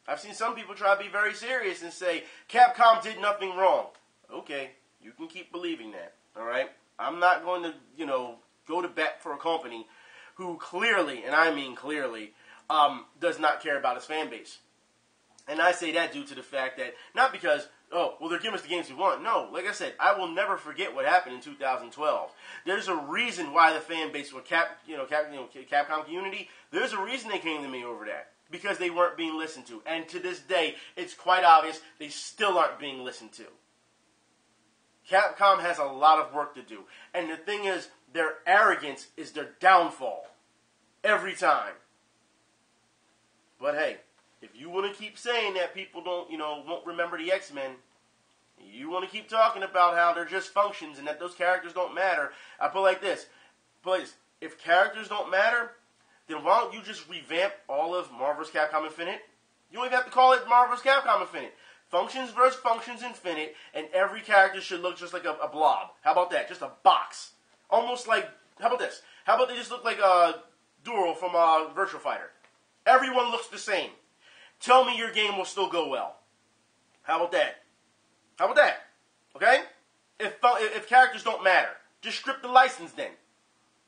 I've seen some people try to be very serious and say, Capcom did nothing wrong. Okay, you can keep believing that, all right? I'm not going to, go to bat for a company who clearly, and I mean clearly, does not care about its fan base. And I say that due to the fact that, not because, they're giving us the games we want. No, like I said, I will never forget what happened in 2012. There's a reason why the fan base for Capcom community, there's a reason they came to me over that. Because they weren't being listened to. And to this day, it's quite obvious they still aren't being listened to. Capcom has a lot of work to do. And the thing is, their arrogance is their downfall. every time. But hey, if you want to keep saying that people don't, won't remember the X-Men, you want to keep talking about how they're just functions and that those characters don't matter, I put it like this. If characters don't matter, then why don't you just revamp all of Marvel's Capcom Infinite? You don't even have to call it Marvel's Capcom Infinite. Functions versus Functions Infinite, and every character should look just like a blob. How about that? Just a box. Almost like, how about this? How about they just look like a Duro from Virtua Fighter? Everyone looks the same. Tell me your game will still go well. How about that? How about that? Okay? If characters don't matter, just strip the license then.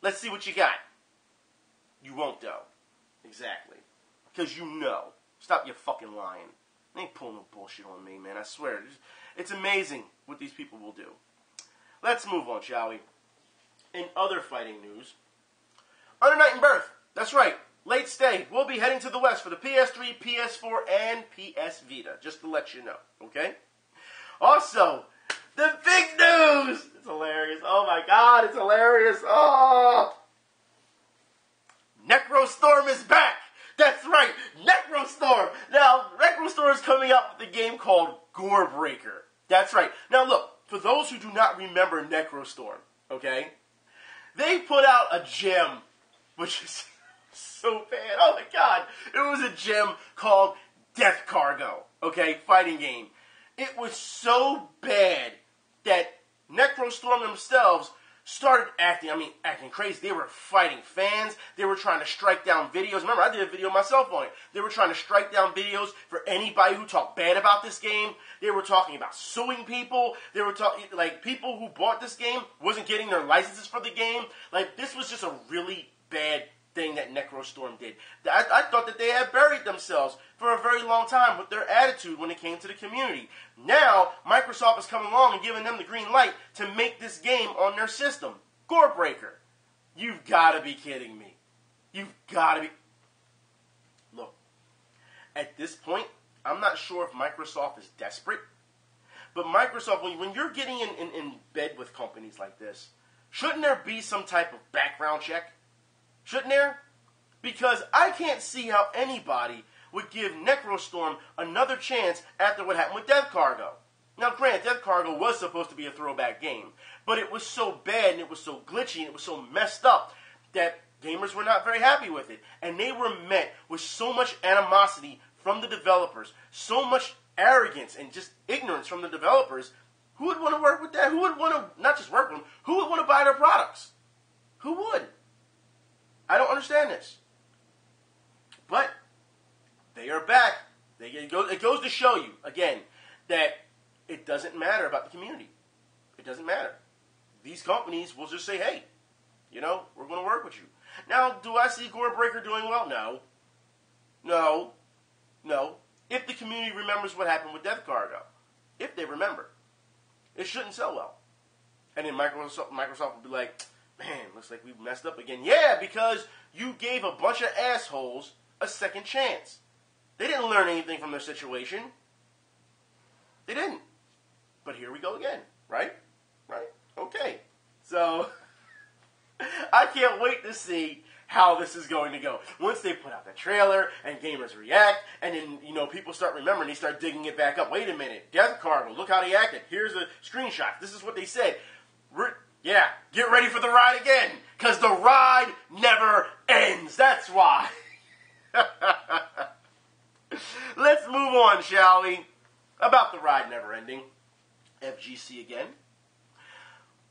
Let's see what you got. You won't, though. Exactly. Because you know. Stop your fucking lying. They ain't pulling no bullshit on me, man. I swear. It's amazing what these people will do. Let's move on, shall we? In other fighting news, Under Night and Birth. That's right. Late ST. We'll be heading to the West for the PS3, PS4, and PS Vita. Just to let you know. Okay? Also, the big news! It's hilarious. Oh my god, it's hilarious. Oh! Necrostorm is back! That's right, Necrostorm! Now, Necrostorm is coming out with a game called Gorebreaker. That's right. Now look, for those who do not remember Necrostorm, okay? They put out a gem, which is so bad. Oh my god. It was a gem called Death Cargo, okay? Fighting game. It was so bad that Necrostorm themselves started acting crazy. They were fighting fans. They were trying to strike down videos. Remember, I did a video myself on it. They were trying to strike down videos for anybody who talked bad about this game. They were talking about suing people. They were talking, people who bought this game wasn't getting their licenses for the game. This was just a really bad thing that Necrostorm did. I thought that they had buried themselves for a very long time with their attitude when it came to the community. Now, Microsoft is coming along and giving them the green light to make this game on their system. Gorebreaker. You've got to be kidding me. You've got to be... Look, at this point, I'm not sure if Microsoft is desperate, but Microsoft, when you're getting in bed with companies like this, shouldn't there be some type of background check? Shouldn't there? Because I can't see how anybody would give Necrostorm another chance after what happened with Death Cargo. Now, granted, Death Cargo was supposed to be a throwback game, but it was so bad and it was so glitchy and it was so messed up that gamers were not very happy with it. And they were met with so much animosity from the developers, so much arrogance and just ignorance from the developers. Who would want to work with that? Who would want to, not just work with them, who would want to buy their products? Who would? I don't understand this. But they are back. It goes to show you, again, that it doesn't matter about the community. It doesn't matter. These companies will just say, hey, we're going to work with you. Now, do I see Gorebreaker doing well? No. If the community remembers what happened with Death Cargo. If they remember. It shouldn't sell well. And then Microsoft will be like, man, looks like we messed up again. Yeah, because you gave a bunch of assholes a second chance. They didn't learn anything from their situation. They didn't. But here we go again, right? Right? Okay. So, I can't wait to see how this is going to go. Once they put out the trailer and gamers react, and then, people start remembering, they start digging it back up. Wait a minute. Death Cargo, look how they acted. Here's a screenshot. This is what they said. Yeah, get ready for the ride again, because the ride never ends. That's why. Let's move on, shall we? About the ride never ending. FGC again.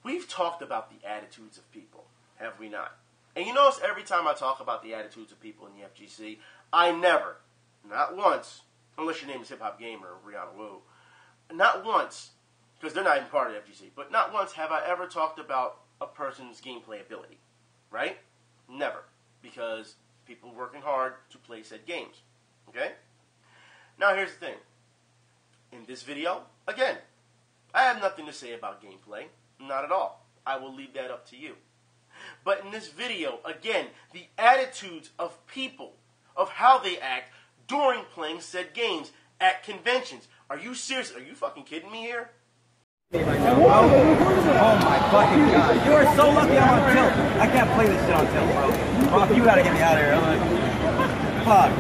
We've talked about the attitudes of people, have we not? And you notice every time I talk about the attitudes of people in the FGC, I never, not once, unless your name is Hip Hop Gamer or Rihanna Wu, not once, because they're not even part of the FGC, but not once have I ever talked about a person's gameplay ability, right? Never, because people working hard to play said games, okay? Now here's the thing. In this video, again, I have nothing to say about gameplay, not at all. I will leave that up to you. But in this video, again, the attitudes of people, of how they act during playing said games at conventions. Are you serious? Are you fucking kidding me here? Right now, bro. Oh my fucking god. You are so lucky I'm on tilt. I can't play this shit on tilt, bro. Rock, you gotta get me out of here. I'm like, fuck.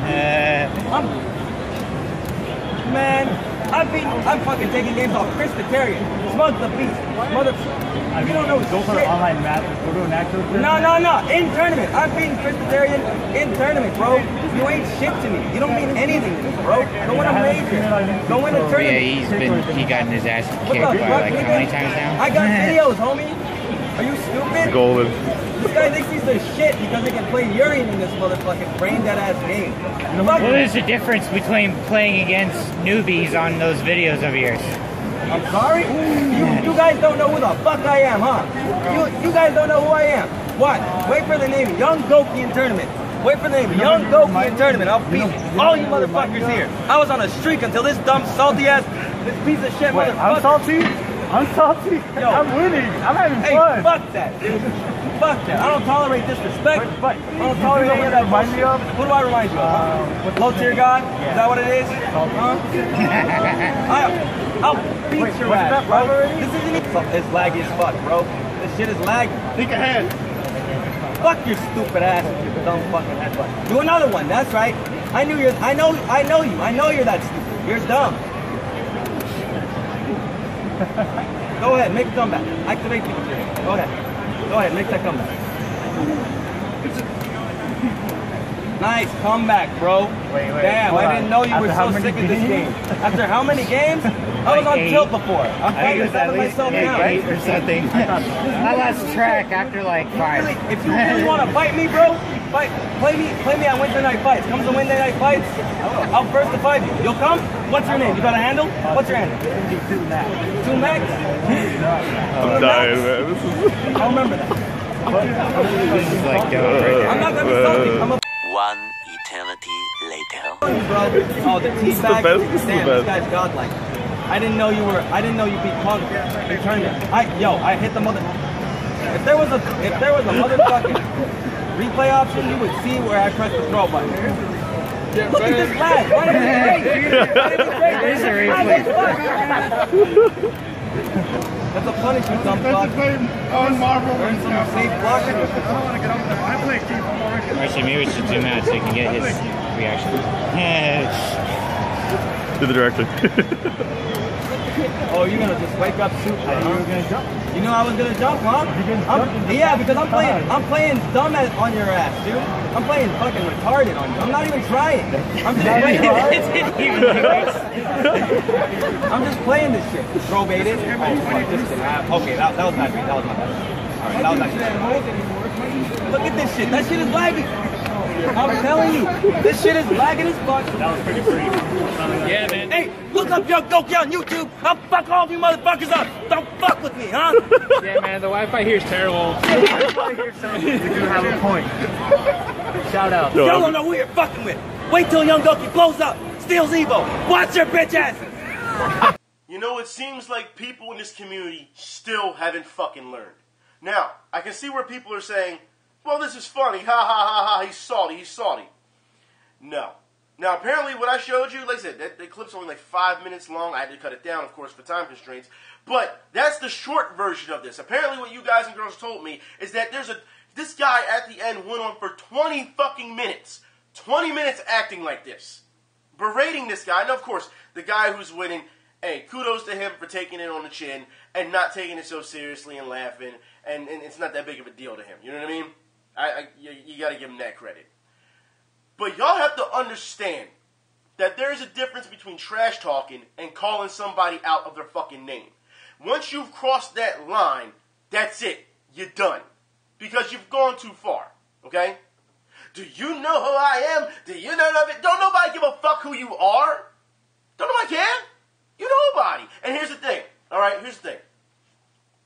I'm fucking taking games off Presbyterian. Smug the Beast. Mother. You don't know Go for shit. online match. Go to an actual No. In tournament. I'm beating Presbyterian in tournament, bro. You ain't shit to me. You don't mean anything to me, bro. Go win a major. Go win a tournament. Yeah, he gotten his ass kicked by like how many times now? I got videos, homie. Are you stupid? Golden. This guy thinks he's the shit because he can play Urian in this motherfucking brain dead ass game. What is the difference between playing against newbies on those videos of yours? I'm sorry? You guys don't know who the fuck I am, huh? You guys don't know who I am. What? Wait for the name Young Goki in tournament. Wait for the name Young Goki in tournament. I'll beat all you motherfuckers here. I was on a streak until this dumb salty ass, this piece of shit motherfucker. I'm salty? I'm salty? Yo. I'm winning. I'm having Hey, fun. fuck that, dude. Fuck that. I don't tolerate disrespect. But I don't tolerate any of that remind me of? Who do I remind you of? Huh? Low tier god? Is that what it is? Huh? I'll beat your ass, bro. This isn't even... It's laggy as fuck, bro. This shit is laggy. Think ahead. Fuck your stupid ass with your dumb fucking headbutt. Do another one. That's right. I know you. I know you're that stupid. You're dumb. Go ahead, make a comeback. Activate the computer. Go ahead. Go ahead, make that comeback. Nice comeback, bro. Wait, damn, I didn't know you were so sick of this game. After how many games? I was on tilt before. I'm fighting with myself now. 8 or something. I lost track after like 5. Really, if you really want to fight me, bro, play me on Wednesday night fights. Come to Wednesday night fights. I'll first to fight you. You'll come? What's your name? You got a handle? What's your handle? 2 Max. I'm dying, man. This is... I remember that. This is like I'm not gonna be salty. I'm a 1 eternity later. bro. Oh, the tea bag. This is the Damn, best. this guy's godlike. I didn't know you beat Punk in tournament. I hit the mother. If there was a motherfucking replay option, you would see where I pressed the throw button. Look at this lag. Why did it break? There's a replay. That's a punishment, dumb fuck. On Marvel. Earn some safe blocking. Actually, maybe we should zoom out so you can get his reaction. Do the direction. Oh, you're gonna just wake up super, huh? You were gonna jump. You know I was gonna jump, huh? Yeah, because I'm playing dumb on your ass, dude. I'm playing fucking retarded on you. I'm not even trying. I'm just playing. I'm just playing this shit. Throw baited. Oh, fuck, this shit. Okay, that was my bad. That was my bad. Alright, that was actually. Look at this shit. That shit is lagging. I'm telling you, this shit is lagging as fuck. That was pretty free. Yeah, man. Hey, look up Young Goki on YouTube. I'll fuck all of you motherfuckers up. Don't fuck with me, huh? Yeah, man, the Wi-Fi here is terrible. You do have a point. Shout out. Y'all don't know who you're fucking with. Wait till Young Goki blows up, steals Evo. Watch your bitch asses. You know, it seems like people in this community still haven't fucking learned. Now, I can see where people are saying, well, this is funny. Ha ha ha ha. He's salty. No. Now, apparently what I showed you, like I said, that clip's only like 5 minutes long. I had to cut it down, of course, for time constraints. But that's the short version of this. Apparently what you guys and girls told me is that this guy at the end went on for 20 fucking minutes. 20 minutes acting like this. Berating this guy. And of course, the guy who's winning, hey, kudos to him for taking it on the chin and not taking it so seriously and laughing. And it's not that big of a deal to him. You know what I mean? You got to give him that credit. But y'all have to understand that there's a difference between trash talking and calling somebody out of their fucking name. Once you've crossed that line, that's it. You're done. Because you've gone too far. Okay? Do you know who I am? Do you know it? Don't nobody give a fuck who you are. Don't nobody care. You nobody. And here's the thing. Alright, here's the thing.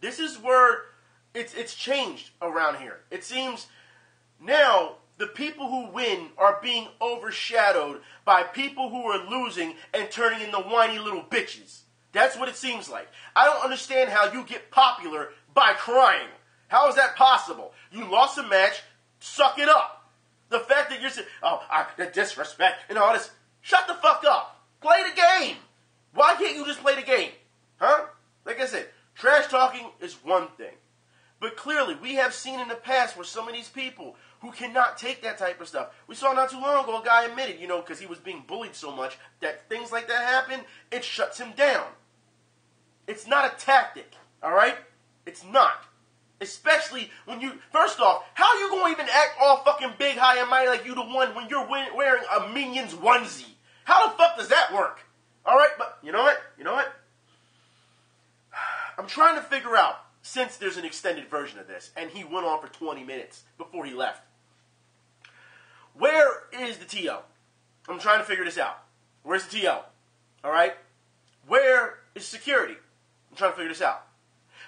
This is where it's changed around here. It seems now the people who win are being overshadowed by people who are losing and turning into whiny little bitches. That's what it seems like. I don't understand how you get popular by crying. How is that possible? You lost a match, suck it up. The fact that you're saying, the disrespect and all this, shut the fuck up. Play the game. Why can't you just play the game? Huh? Like I said, is one thing. But clearly, we have seen in the past where some of these people who cannot take that type of stuff. We saw not too long ago a guy admitted, because he was being bullied so much that things like that happen, it shuts him down. It's not a tactic, all right? It's not. Especially when first off, how are you going to even act all fucking big, high, and mighty like you the one when you're wearing a Minions onesie? How the fuck does that work? All right, but you know what? I'm trying to figure out, since there's an extended version of this, and he went on for 20 minutes before he left. Where is the TO? I'm trying to figure this out. Where's the TO? All right? Where is security? I'm trying to figure this out.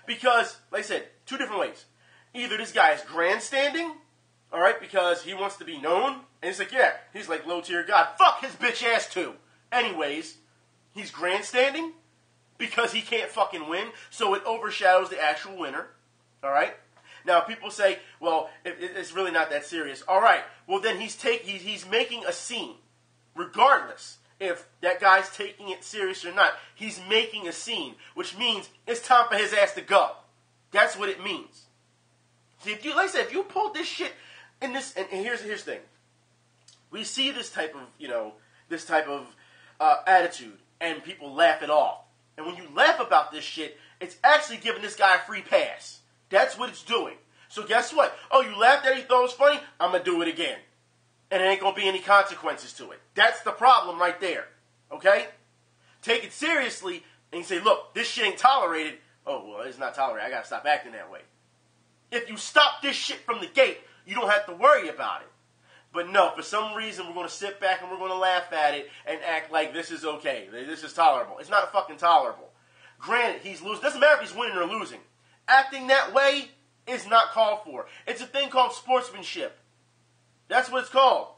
Because, like I said, two different ways. Either this guy is grandstanding, all right, because he wants to be known, and it's like, yeah, he's like low-tier god. Fuck his bitch ass too. Anyways, he's grandstanding because he can't fucking win, so it overshadows the actual winner, all right? Now, people say, well, it's really not that serious. All right, well, then he's making a scene, regardless if that guy's taking it serious or not. He's making a scene, which means it's time for his ass to go. That's what it means. See, like I said, if you pull this shit in this, and here's the thing. We see this type of, attitude, and people laugh it off. And when you laugh about this shit, it's actually giving this guy a free pass. That's what it's doing. So guess what? Oh, you laughed at it, you thought it was funny? I'm going to do it again. And there ain't going to be any consequences to it. That's the problem right there. Okay? Take it seriously, and you say, look, this shit ain't tolerated. Oh, well, it's not tolerated. I got to stop acting that way. If you stop this shit from the gate, you don't have to worry about it. But no, for some reason, we're going to sit back and we're going to laugh at it and act like this is okay. This is tolerable. It's not fucking tolerable. Granted, he's losing. Doesn't matter if he's winning or losing. Acting that way is not called for. It's a thing called sportsmanship. That's what it's called.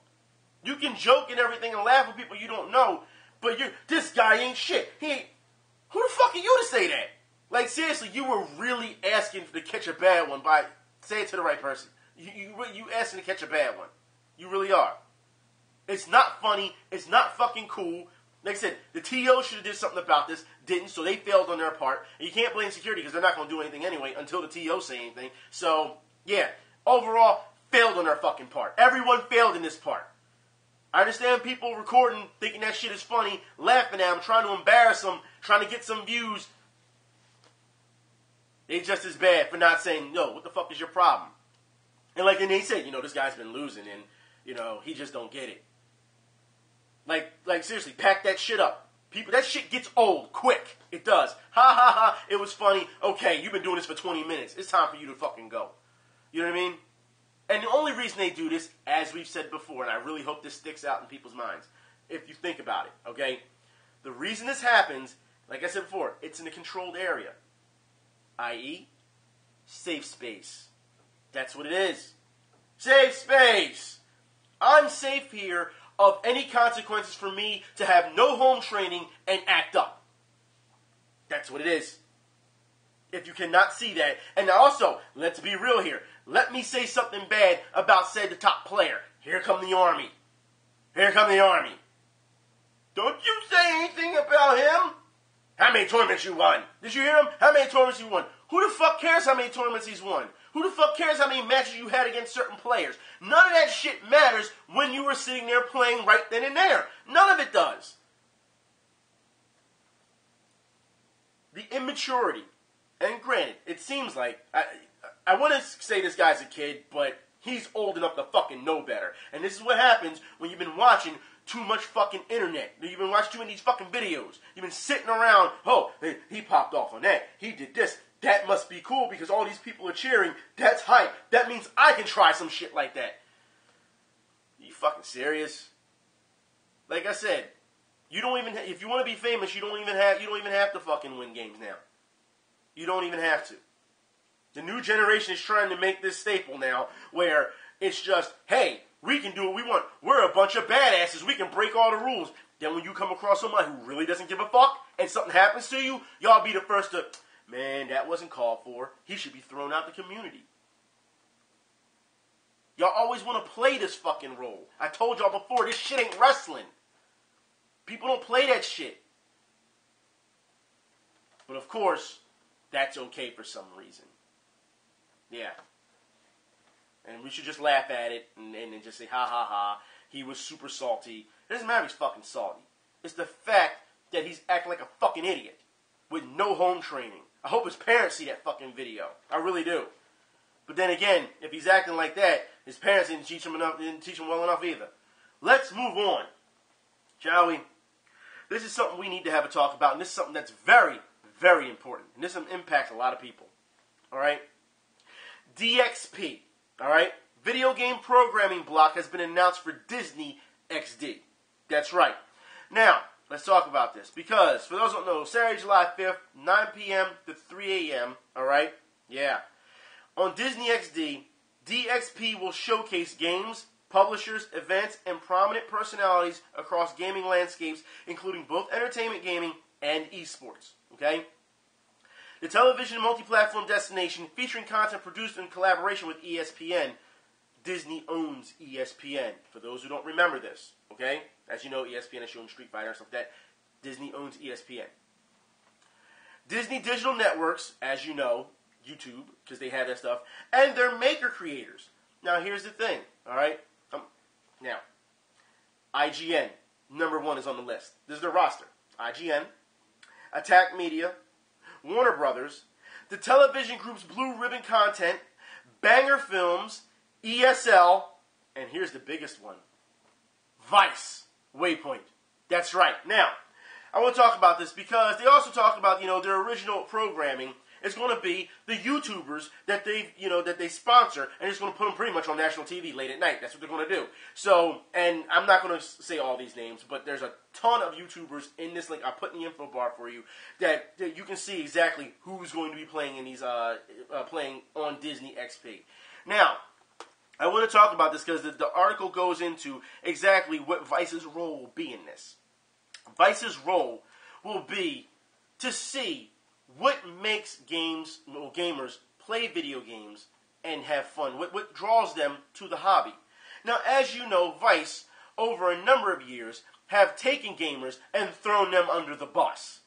You can joke and everything and laugh with people you don't know, but this guy ain't shit. Who the fuck are you to say that? Like, seriously, you were really asking to catch a bad one by, say it to the right person. You asking to catch a bad one. You really are. It's not funny. It's not fucking cool. Like I said, the TO should have did something about this. Didn't, so they failed on their part. And you can't blame security because they're not going to do anything anyway until the TO say anything. So, yeah. Overall, failed on their fucking part. Everyone failed in this part. I understand people recording, thinking that shit is funny, laughing at them, trying to embarrass them, trying to get some views. They just as bad for not saying, no, what the fuck is your problem? And like they said, this guy's been losing and, he just don't get it. Like seriously, pack that shit up. People, that shit gets old quick. It does. Ha ha ha, it was funny. Okay, you've been doing this for 20 minutes. It's time for you to fucking go. You know what I mean? And the only reason they do this, as we've said before, and I really hope this sticks out in people's minds, if you think about it, okay? The reason this happens, like I said before, it's in a controlled area. I.e., safe space. That's what it is. Safe space! I'm safe here of any consequences for me to have no home training and act up. That's what it is. If you cannot see that. And also, let's be real here. Let me say something bad about, say, the top player. Here come the army. Here come the army. Don't you say anything about him. How many tournaments you won? Did you hear him? How many tournaments you won? Who the fuck cares how many tournaments he's won? Who the fuck cares how many matches you had against certain players? None of that shit matters when you were sitting there playing right then and there. None of it does. The immaturity. And granted, it seems like, I want to say this guy's a kid, but he's old enough to fucking know better. And this is what happens when you've been watching too much fucking internet. You've been watching too many of these fucking videos. You've been sitting around, oh, he popped off on that. He did this. That must be cool because all these people are cheering. That's hype. That means I can try some shit like that. You fucking serious? Like I said, you don't even if you want to be famous, you don't even have to fucking win games now. You don't even have to. The new generation is trying to make this staple now where it's just, hey, we can do what we want. We're a bunch of badasses. We can break all the rules. Then when you come across somebody who really doesn't give a fuck and something happens to you, y'all be the first to, man, that wasn't called for. He should be thrown out the community. Y'all always want to play this fucking role. I told y'all before, this shit ain't wrestling. People don't play that shit. But of course, that's okay for some reason. Yeah. And we should just laugh at it and just say, ha ha ha, he was super salty. It doesn't matter if he's fucking salty. It's the fact that he's acting like a fucking idiot with no home training. I hope his parents see that fucking video. I really do. But then again, if he's acting like that, his parents didn't teach him well enough either. Let's move on, shall we? This is something we need to have a talk about, and this is something that's very, very important. And this impacts a lot of people. All right? DXP, all right? Video game programming block has been announced for Disney XD. That's right. Now, let's talk about this. Because, for those who don't know, Saturday, July 5th, 9 p.m. to 3 a.m., all right? Yeah. On Disney XD, DXP will showcase games, publishers, events, and prominent personalities across gaming landscapes, including both entertainment gaming and esports. Okay? The television multi-platform destination featuring content produced in collaboration with ESPN. Disney owns ESPN, for those who don't remember this. Okay? As you know, ESPN is showing Street Fighter and stuff like that. Disney owns ESPN. Disney Digital Networks, as you know, YouTube, because they have that stuff, and their maker creators. Now, here's the thing, all right? Now, IGN, number 1 is on the list. This is their roster. IGN, Attack Media, Warner Brothers, the television group's Blue Ribbon Content, Banger Films, ESL, and here's the biggest one, Vice, Waypoint. That's right. Now, I want to talk about this because they also talk about, their original programming is going to be the YouTubers that they sponsor, and it's going to put them pretty much on national TV late at night. That's what they're going to do. So, and I'm not going to say all these names, but there's a ton of YouTubers in this link. I'll put in the info bar for you that you can see exactly who's going to be playing in these playing on Disney XP. Now, I want to talk about this because the article goes into exactly what Vice's role will be in this. Vice's role will be to see what makes gamers play video games and have fun. What draws them to the hobby. Now, as you know, Vice, over a number of years, have taken gamers and thrown them under the bus.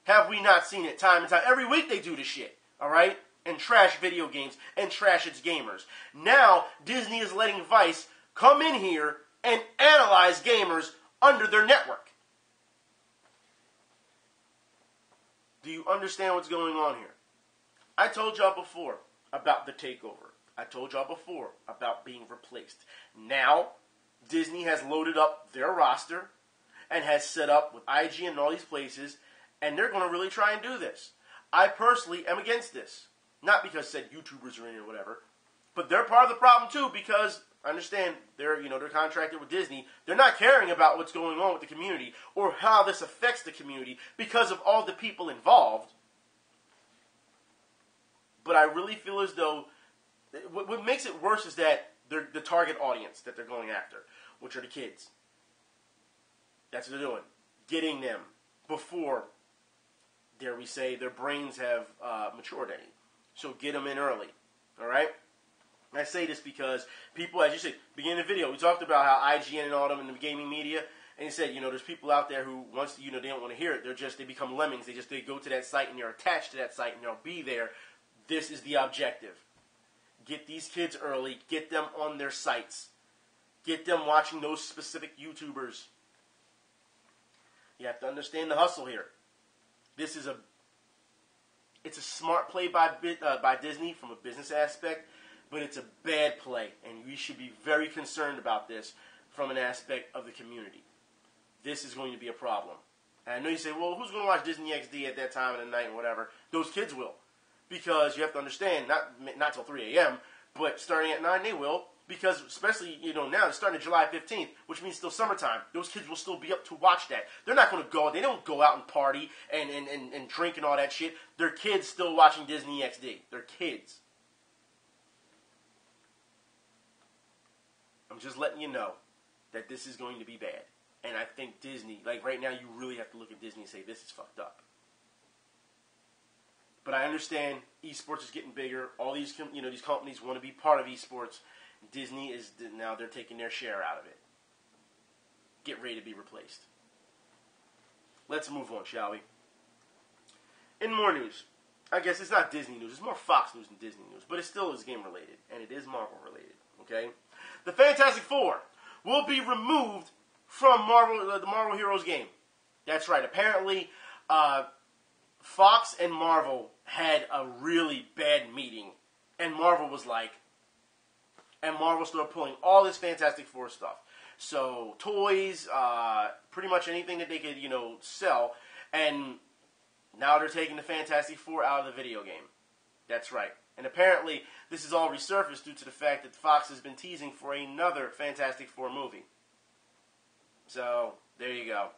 Have we not seen it time and time? Every week they do this shit, all right? And trash video games and trash its gamers. Now, Disney is letting Vice come in here and analyze gamers under their network. Do you understand what's going on here? I told y'all before about the takeover. I told y'all before about being replaced. Now, Disney has loaded up their roster and has set up with IGN and all these places, and they're going to really try and do this. I personally am against this. Not because said YouTubers are in it or whatever, but they're part of the problem too because I understand they're contracted with Disney. They're not caring about what's going on with the community or how this affects the community because of all the people involved. But I really feel as though what makes it worse is that they're the target audience that they're going after, which are the kids. That's what they're doing. Getting them before, dare we say, their brains have matured any. So get them in early. All right? And I say this because people, as you said, beginning of the video, we talked about how IGN and all them in the gaming media, and you said, there's people out there who, once, they don't want to hear it, they become lemmings. They go to that site and they're attached to that site and they'll be there. This is the objective. Get these kids early. Get them on their sites. Get them watching those specific YouTubers. You have to understand the hustle here. This is it's a smart play by Disney from a business aspect, but it's a bad play, and we should be very concerned about this from an aspect of the community. This is going to be a problem. And I know you say, well, who's going to watch Disney XD at that time of the night and whatever? Those kids will. Because you have to understand, not till 3 a.m., but starting at 9, they will. Because especially, now, it's starting July 15th, which means still summertime. Those kids will still be up to watch that. They're not going to go, they don't go out and party and drink and all that shit. They're kids still watching Disney XD. They're kids. I'm just letting you know that this is going to be bad. And I think Disney, right now, you really have to look at Disney and say, this is fucked up. But I understand esports is getting bigger. All these, these companies want to be part of esports. Disney is now they're taking their share out of it. Get ready to be replaced. Let's move on, shall we? In more news, I guess it's not Disney news. It's more Fox news than Disney news. But it still is game-related. And it is Marvel-related. Okay? The Fantastic Four will be removed from the Marvel Heroes game. That's right. Apparently, Fox and Marvel had a really bad meeting. And Marvel was like... And Marvel started pulling all this Fantastic Four stuff. So, toys, pretty much anything that they could, sell. And now they're taking the Fantastic Four out of the video game. That's right. And apparently, this is all resurfaced due to the fact that Fox has been teasing for another Fantastic Four movie. So, there you go.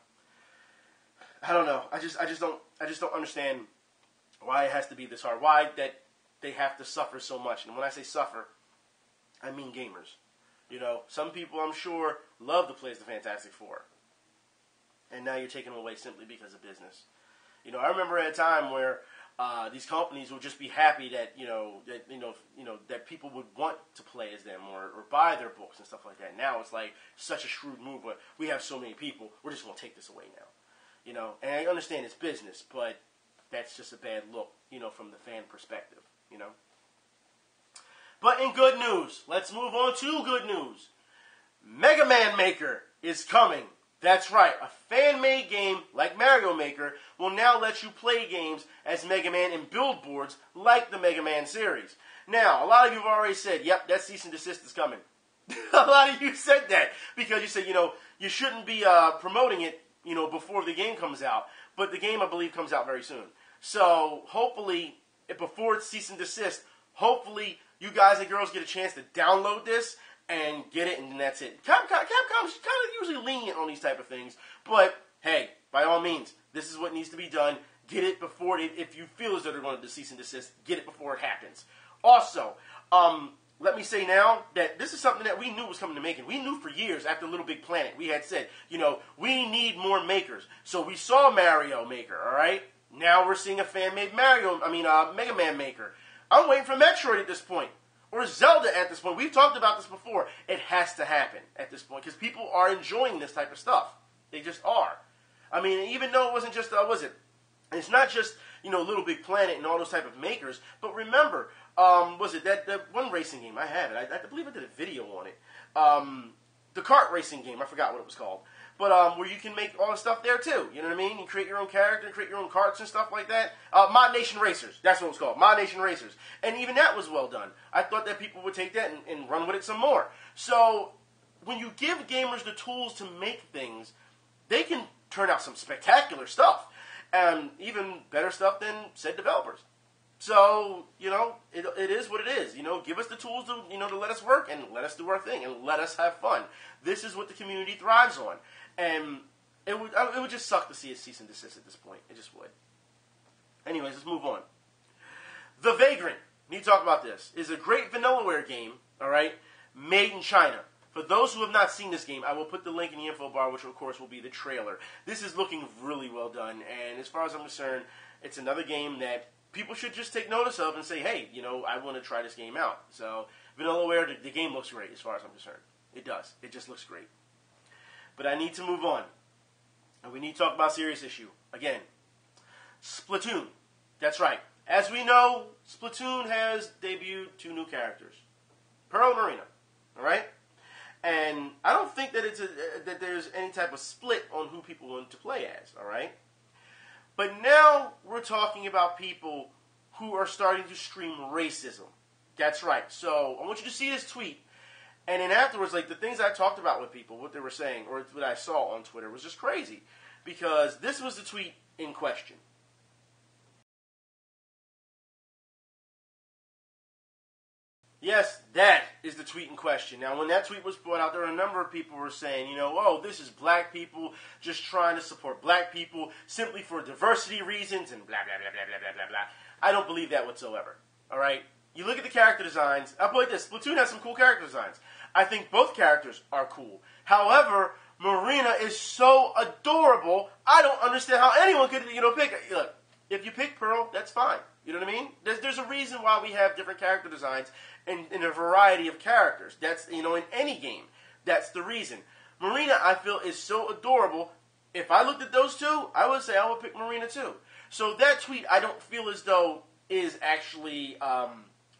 I don't know. I just don't understand why it has to be this hard. Why that they have to suffer so much. And when I say suffer, I mean gamers. Some people, I'm sure, love to play as the Fantastic Four. And now you're taking them away simply because of business. I remember at a time where these companies would just be happy that that people would want to play as them or buy their books and stuff like that. Now it's like such a shrewd move where we have so many people, we're just going to take this away now. And I understand it's business, but that's just a bad look, from the fan perspective, But in good news, let's move on to good news. Mega Man Maker is coming. That's right, a fan-made game like Mario Maker will now let you play games as Mega Man and build boards like the Mega Man series. Now, a lot of you have already said, yep, that cease and desist is coming. A lot of you said that because you said, you shouldn't be promoting it, before the game comes out. But the game, I believe, comes out very soon. So, hopefully, before it's cease and desist, hopefully you guys and girls get a chance to download this and get it, and that's it. Capcom's kind of usually lenient on these type of things, but hey, by all means, this is what needs to be done. Get it before, if you feel as though they're going to cease and desist, get it before it happens. Also, let me say now that this is something that we knew was coming to making. We knew for years after Little Big Planet, we had said, we need more makers. So we saw Mario Maker, all right? Now we're seeing a fan-made Mega Man Maker. I'm waiting for Metroid at this point. Or Zelda at this point. We've talked about this before. It has to happen at this point. Because people are enjoying this type of stuff. They just are. Even though it wasn't just, it's not just, Little Big Planet and all those type of makers. But remember, that one racing game? I have it. I believe I did a video on it. The kart racing game. I forgot what it was called. But where you can make all the stuff there too. You know what I mean? You create your own character and create your own karts and stuff like that. Mod Nation Racers. That's what it was called. Mod Nation Racers. And even that was well done. I thought that people would take that and run with it some more. So when you give gamers the tools to make things, they can turn out some spectacular stuff. And even better stuff than said developers. So, it is what it is. Give us the tools to, to let us work and let us do our thing and let us have fun. This is what the community thrives on. And it would just suck to see a cease and desist at this point. It just would. Anyways, let's move on. The Vagrant, need to talk about this, is a great Vanillaware game, all right, made in China. For those who have not seen this game, I will put the link in the info bar, which of course will be the trailer. This is looking really well done, and as far as I'm concerned, it's another game that people should just take notice of and say, hey, I want to try this game out. So, Vanillaware, the game looks great as far as I'm concerned. It does. It just looks great. But I need to move on. And we need to talk about serious issue. Again, Splatoon. That's right. As we know, Splatoon has debuted 2 new characters. Pearl and Marina. Alright? And I don't think that that there's any type of split on who people want to play as. Alright? But now we're talking about people who are starting to stream racism. That's right. So I want you to see this tweet. And then afterwards, the things I talked about with people, what they were saying, or what I saw on Twitter was just crazy. Because this was the tweet in question. Yes, that is the tweet in question. Now, when that tweet was brought out, there were a number of people who were saying, this is black people just trying to support black people simply for diversity reasons and blah, blah, blah, blah, blah, blah, blah, blah. I don't believe that whatsoever. All right? You look at the character designs. I'll put it this. Splatoon has some cool character designs. I think both characters are cool. However, Marina is so adorable, I don't understand how anyone could, pick her. Look, if you pick Pearl, that's fine. You know what I mean? There's a reason why we have different character designs in a variety of characters. That's, in any game. That's the reason. Marina, I feel, is so adorable. If I looked at those two, I would say I would pick Marina too. So that tweet, I don't feel as though is actually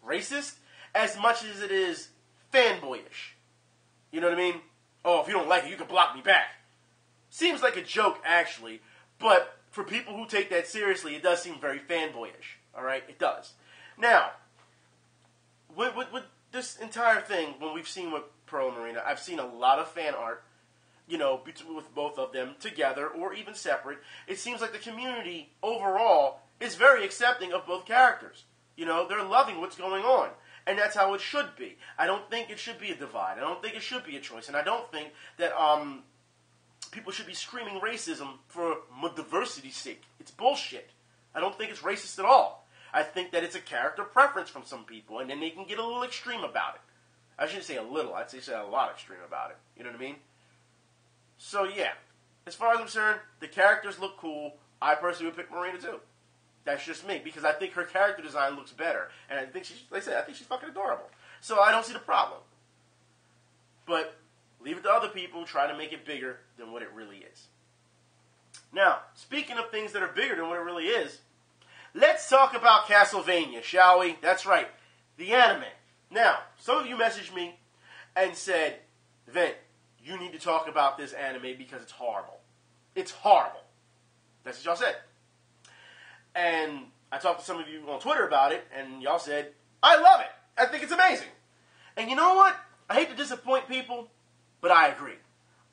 racist as much as it is fanboyish. You know what I mean? Oh, if you don't like it, you can block me back. Seems like a joke, actually, but for people who take that seriously, it does seem very fanboyish. All right? It does. Now, with this entire thing, when we've seen with Pearl and Marina, I've seen a lot of fan art, you know, with both of them together or even separate. It seems like the community overall is very accepting of both characters. You know, they're loving what's going on. And that's how it should be. I don't think it should be a divide. I don't think it should be a choice. And I don't think that people should be screaming racism for diversity's sake. It's bullshit. I don't think it's racist at all. I think that it's a character preference from some people, and then they can get a little extreme about it. I shouldn't say a little. I'd say a lot extreme about it. You know what I mean? So, yeah. As far as I'm concerned, the characters look cool. I personally would pick Marina, too. That's just me, because I think her character design looks better. And I think I think she's fucking adorable. So I don't see the problem. But leave it to other people who try to make it bigger than what it really is. Now, speaking of things that are bigger than what it really is, let's talk about Castlevania, shall we? That's right, the anime. Now, some of you messaged me and said, Vin, you need to talk about this anime because it's horrible. It's horrible. That's what y'all said. And I talked to some of you on Twitter about it, and y'all said, I love it. I think it's amazing. And you know what? I hate to disappoint people, but I agree.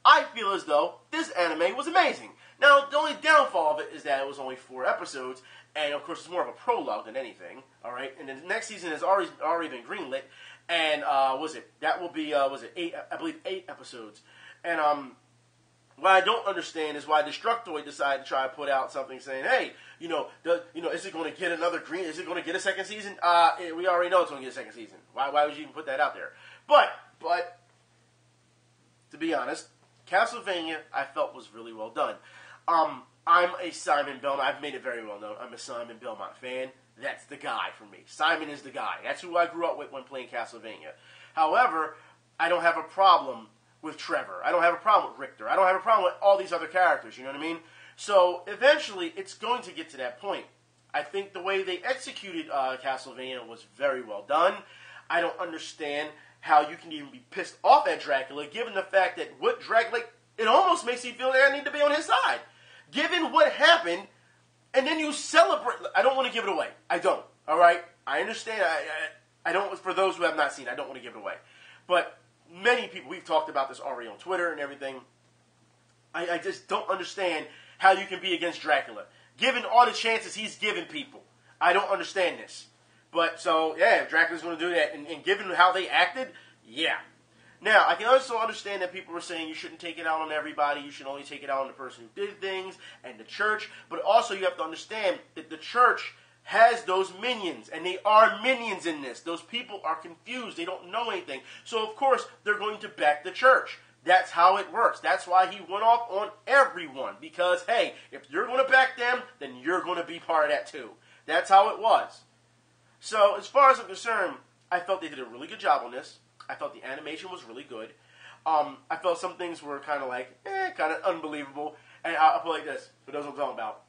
I feel as though this anime was amazing. Now, the only downfall of it is that it was only 4 episodes, and of course it's more of a prologue than anything, all right? And the next season has already been greenlit, and that will be 8? I believe 8 episodes. And what I don't understand is why Destructoid decided to try to put out something saying, "Hey, is it going to get another green? Is it going to get a second season?" We already know it's going to get a second season. Why would you even put that out there? But to be honest, Castlevania I felt was really well done. I'm a Simon Belmont. I've made it very well known. I'm a Simon Belmont fan. That's the guy for me. Simon is the guy. That's who I grew up with when playing Castlevania. However, I don't have a problem with Trevor. I don't have a problem with Richter. I don't have a problem with all these other characters, you know what I mean? So, eventually, it's going to get to that point. I think the way they executed Castlevania was very well done. I don't understand how you can even be pissed off at Dracula, given the fact that what Dracula, it almost makes you feel that I need to be on his side. Given what happened, and then you celebrate. I don't want to give it away. I don't, all right? I understand. I don't, for those who have not seen, I don't want to give it away. But many people, we've talked about this already on Twitter and everything. I just don't understand how you can be against Dracula. Given all the chances he's given people, I don't understand this. But, so, yeah, Dracula's going to do that. And given how they acted, yeah. Now, I can also understand that people were saying you shouldn't take it out on everybody. You should only take it out on the person who did things and the church. But also you have to understand that the church has those minions, and they are minions in this. Those people are confused. They don't know anything. So, of course, they're going to back the church. That's how it works. That's why he went off on everyone. Because, hey, if you're going to back them, then you're going to be part of that too. That's how it was. So, as far as I'm concerned, I felt they did a really good job on this. I felt the animation was really good. I felt some things were kind of like, kind of unbelievable. And I'll put it like this, for those I'm talking about.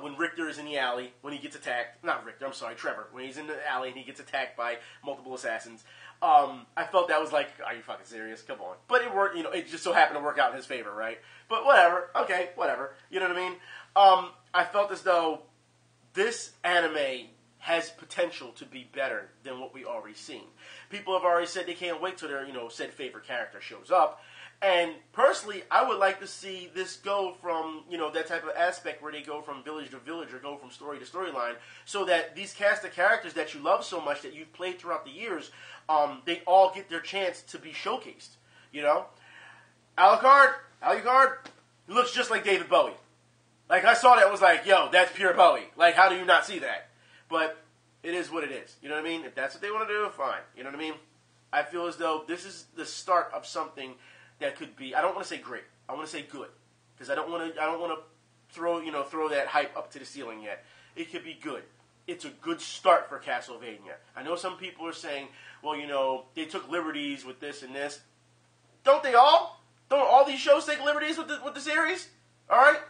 When Richter is in the alley, when he gets attacked, not Richter, I'm sorry, Trevor, when he's in the alley and he gets attacked by multiple assassins, I felt that was like, are you fucking serious? Come on. But it worked, it just so happened to work out in his favor, right? But whatever, okay, whatever, you know what I mean? I felt as though this anime has potential to be better than what we already seen. People have already said they can't wait till their, said favorite character shows up. And personally, I would like to see this go from, that type of aspect where they go from village to village or go from story to storyline, so that these cast of characters that you love so much, that you've played throughout the years, they all get their chance to be showcased, Alucard looks just like David Bowie. Like, I saw that and was like, yo, that's pure Bowie. Like, how do you not see that? But it is what it is. You know what I mean? If that's what they want to do, fine. You know what I mean? I feel as though this is the start of something that could be, I don't want to say great. I want to say good. Because I don't want to throw that hype up to the ceiling yet. It could be good. It's a good start for Castlevania. I know some people are saying, well, they took liberties with this and this. Don't they all? Don't all these shows take liberties with the series? All right?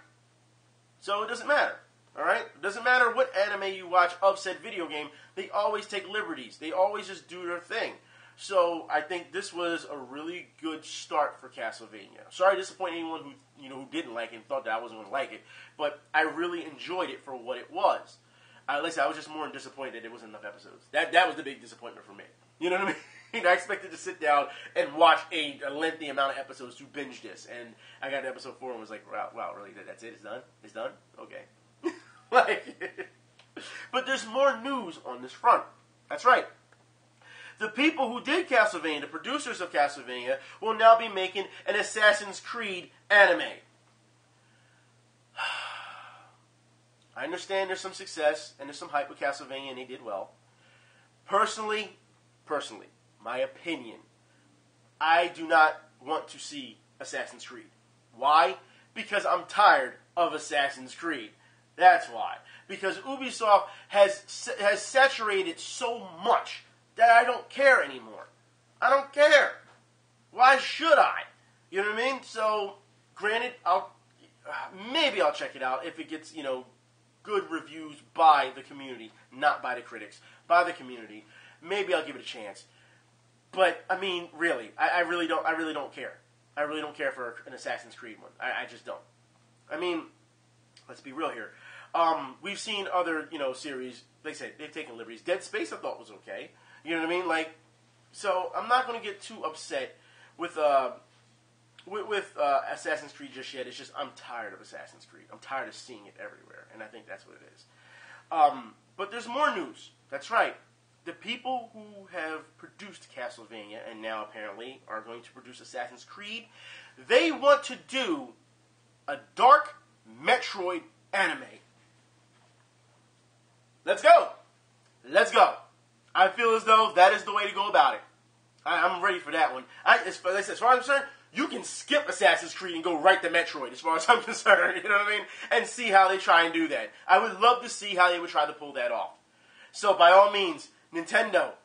So it doesn't matter. All right? It doesn't matter what anime you watch of said video game, they always take liberties. They always just do their thing. So I think this was a really good start for Castlevania. Sorry to disappoint anyone who didn't like it and thought that I wasn't going to like it, but I really enjoyed it for what it was. Like I said, I was just more disappointed that there wasn't enough episodes. That was the big disappointment for me. You know what I mean? I expected to sit down and watch a lengthy amount of episodes to binge this, and I got to episode 4 and was like, wow, really? That's it? It's done? It's done? Okay. But there's more news on this front. That's right. The people who did Castlevania, the producers of Castlevania, will now be making an Assassin's Creed anime. I understand there's some success and there's some hype with Castlevania, and they did well. Personally, my opinion, I do not want to see Assassin's Creed. Why? Because I'm tired of Assassin's Creed. That's why. Because Ubisoft has saturated so much that I don't care anymore. I don't care. Why should I? You know what I mean? So, granted, maybe I'll check it out if it gets, good reviews by the community, not by the critics, by the community. Maybe I'll give it a chance. But I mean, really, I really don't care. I really don't care for an Assassin's Creed one. I just don't. I mean, let's be real here. We've seen other, series. Like I said, they've taken liberties. Dead Space I thought was okay. You know what I mean? So I'm not going to get too upset with Assassin's Creed just yet. It's just I'm tired of Assassin's Creed. I'm tired of seeing it everywhere, and I think that's what it is. But there's more news. That's right. The people who have produced Castlevania and now apparently are going to produce Assassin's Creed, they want to do a dark Metroid anime. Let's go. Let's go. I feel as though that is the way to go about it. I'm ready for that one. As far as I'm concerned, you can skip Assassin's Creed and go right to Metroid, as far as I'm concerned, you know what I mean? And see how they try and do that. I would love to see how they would try to pull that off. So, by all means, Nintendo,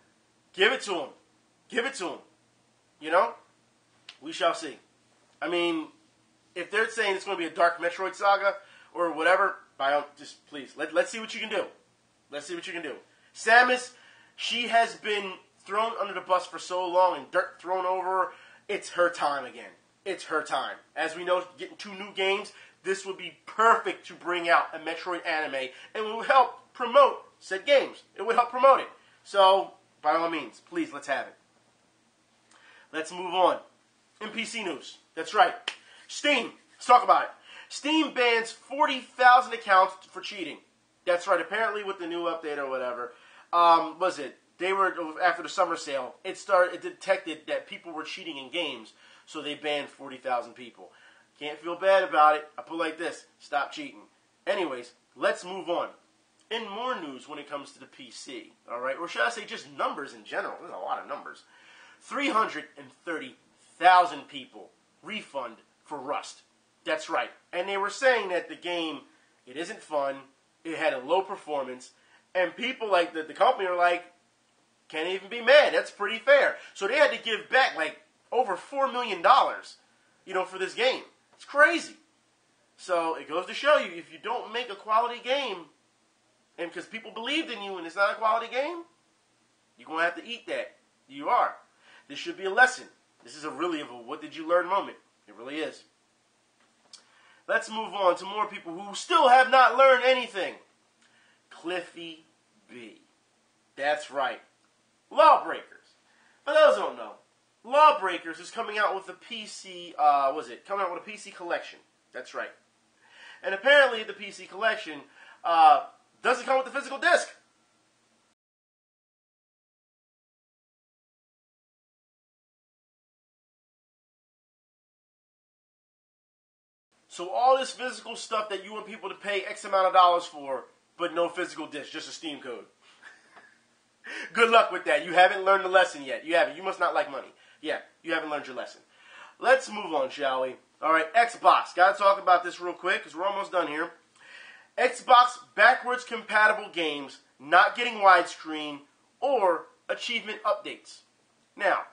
give it to them. Give it to them. We shall see. I mean, if they're saying it's going to be a dark Metroid saga or whatever, just please, let's see what you can do. Let's see what you can do. Samus, she has been thrown under the bus for so long and dirt thrown over her. It's her time again. It's her time. As we know, getting 2 new games, this would be perfect to bring out a Metroid anime and will help promote said games. It would help promote it. So, by all means, please, let's have it. Let's move on. In PC news. That's right. Steam. Let's talk about it. Steam bans 40,000 accounts for cheating. That's right. Apparently, with the new update or whatever, they were, after the summer sale, it detected that people were cheating in games, so they banned 40,000 people. Can't feel bad about it. I put it like this. Stop cheating. Anyways, let's move on. In more news when it comes to the PC, all right, or should I say just numbers in general? There's a lot of numbers. 330,000 people refund for Rust. That's right. And they were saying that the game, it isn't fun, it had a low performance, and people like the company are like, can't even be mad. That's pretty fair. So they had to give back over $4 million, for this game. It's crazy. So it goes to show you, if you don't make a quality game, and because people believed in you and it's not a quality game, you're going to have to eat that. You are. This should be a lesson. This is a what did you learn moment. It really is. Let's move on to more people who still have not learned anything. Cliffy B. That's right. Lawbreakers. For those who don't know, Lawbreakers is coming out with a PC, coming out with a PC collection. That's right. And apparently the PC collection, doesn't come with the physical disc. So all this physical stuff that you want people to pay X amount of dollars for, but no physical disc, just a Steam code. Good luck with that. You haven't learned the lesson yet. You haven't. You must not like money. Yeah, you haven't learned your lesson. Let's move on, shall we? All right, Xbox. Got to talk about this real quick because we're almost done here. Xbox backwards compatible games not getting widescreen or achievement updates. Now,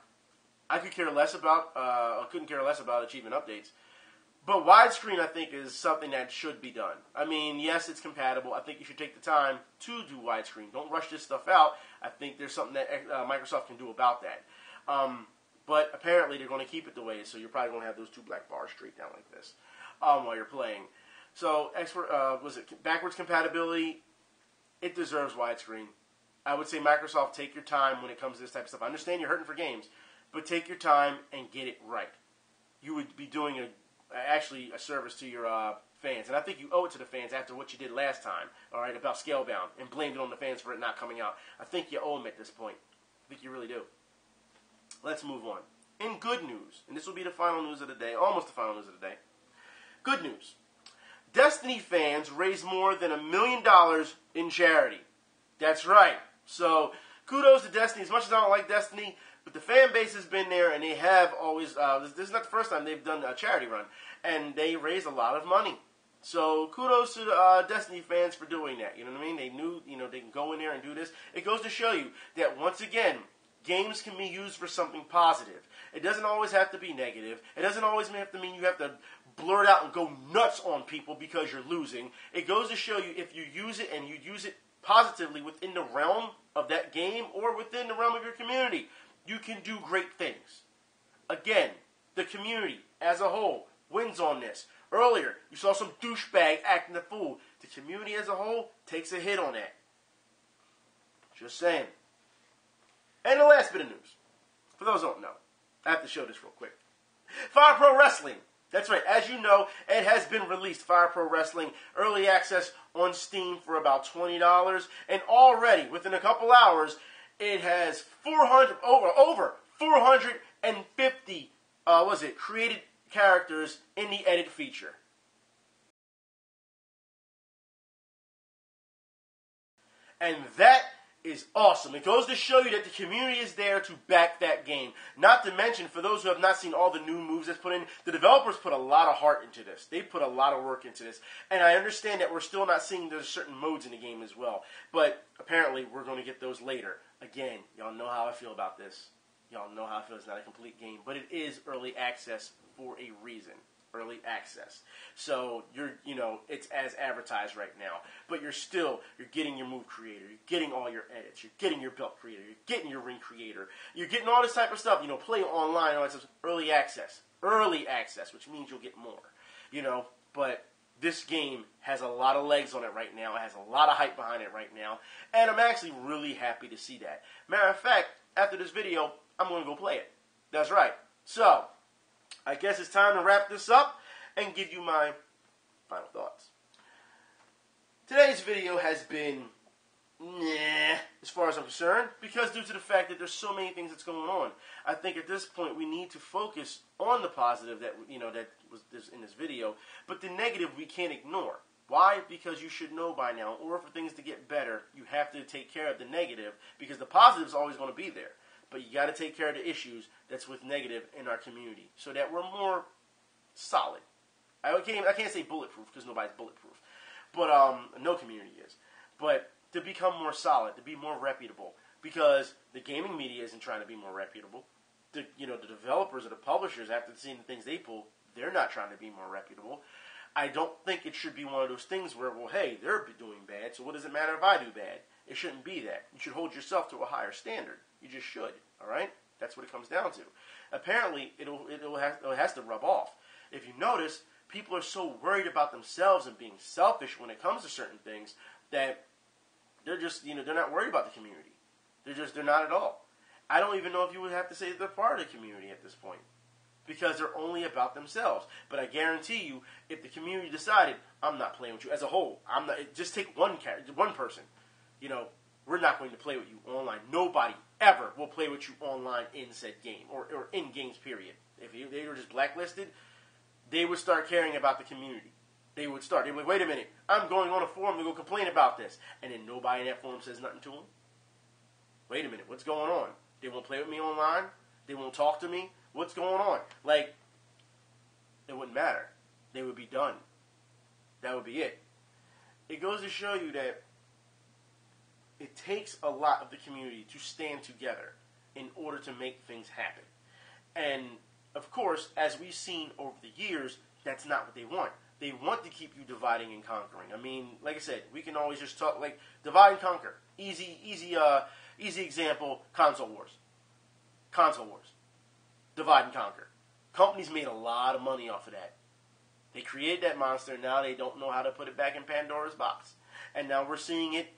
I couldn't care less about achievement updates. But widescreen, I think, is something that should be done. I mean, yes, it's compatible. I think you should take the time to do widescreen. Don't rush this stuff out. I think there's something that Microsoft can do about that. But apparently they're going to keep it the way it is, so you're probably going to have those two black bars straight down like this while you're playing. So, backwards compatibility, it deserves widescreen. I would say Microsoft, take your time when it comes to this type of stuff. I understand you're hurting for games, but take your time and get it right. You would be doing actually a service to your fans. And I think you owe it to the fans after what you did last time, all right, about Scalebound, and blamed it on the fans for it not coming out. I think you owe them at this point. I think you really do. Let's move on. In good news, and this will be the final news of the day, almost the final news of the day. Good news. Destiny fans raised more than $1 million in charity. That's right. So, kudos to Destiny. As much as I don't like Destiny, but the fan base has been there, and they have always, this is not the first time they've done a charity run, and they raised a lot of money. So, kudos to the Destiny fans for doing that. You know what I mean? They knew, they can go in there and do this. It goes to show you that, once again, games can be used for something positive. It doesn't always have to be negative. It doesn't always have to mean you have to blurt out and go nuts on people because you're losing. It goes to show you if you use it and you use it positively within the realm of that game or within the realm of your community, you can do great things. Again, the community as a whole wins on this. Earlier, you saw some douchebag acting a fool. The community as a whole takes a hit on that. Just saying. And the last bit of news. For those who don't know, I have to show this real quick. Fire Pro Wrestling. That's right. As you know, it has been released. Fire Pro Wrestling early access on Steam for about $20, and already within a couple hours, it has over 450 created characters in the edit feature. And that is awesome. It goes to show you that the community is there to back that game. Not to mention, for those who have not seen all the new moves that's put in, the developers put a lot of heart into this. They put a lot of work into this. And I understand that we're still not seeing there's certain modes in the game as well. But apparently, we're going to get those later. Again, y'all know how I feel about this. Y'all know how I feel. It's not a complete game. But it is early access for a reason. Early access. So it's as advertised right now. But you're getting your move creator, you're getting all your edits, you're getting your belt creator, you're getting your ring creator, you're getting all this type of stuff, play online, all that stuff. Early access, which means you'll get more, but this game has a lot of legs on it right now, it has a lot of hype behind it right now, and I'm actually really happy to see that. Matter of fact, after this video, I'm going to go play it. That's right. So, I guess it's time to wrap this up and give you my final thoughts. Today's video has been as far as I'm concerned, because due to the fact that there's so many things that's going on. I think at this point we need to focus on the positive that that was in this video, but the negative we can't ignore. Why? Because you should know by now, or for things to get better, you have to take care of the negative, because the positive is always going to be there. But you got to take care of the issues that's with negative in our community, so that we're more solid. I can't say bulletproof, because nobody's bulletproof, but no community is. But to become more solid, to be more reputable, because the gaming media isn't trying to be more reputable. The developers or the publishers, after seeing the things they pull, they're not trying to be more reputable. I don't think it should be one of those things where, well, hey, they're doing bad, so what does it matter if I do bad? It shouldn't be that. You should hold yourself to a higher standard. You just should, all right? That's what it comes down to. Apparently, it has to rub off. If you notice, people are so worried about themselves and being selfish when it comes to certain things that they're just, they're not worried about the community. They're not at all. I don't even know if you would have to say they're part of the community at this point, because they're only about themselves. But I guarantee you, if the community decided, I'm not playing with you as a whole, just take one person, we're not going to play with you online. Nobody ever will play with you online in said game, or in games, period. If they were just blacklisted, they would start caring about the community. They would wait a minute, I'm going on a forum to go complain about this. And then nobody in that forum says nothing to them. Wait a minute, what's going on? They won't play with me online? They won't talk to me? What's going on? It wouldn't matter. They would be done. That would be it. It goes to show you that it takes a lot of the community to stand together in order to make things happen. And, of course, as we've seen over the years, That's not what they want. They want to keep you dividing and conquering. I mean, like I said, we can always just talk like divide and conquer. Easy example. Console wars. Divide and conquer. Companies made a lot of money off of that. They created that monster. Now they don't know how to put it back in Pandora's box. And now we're seeing it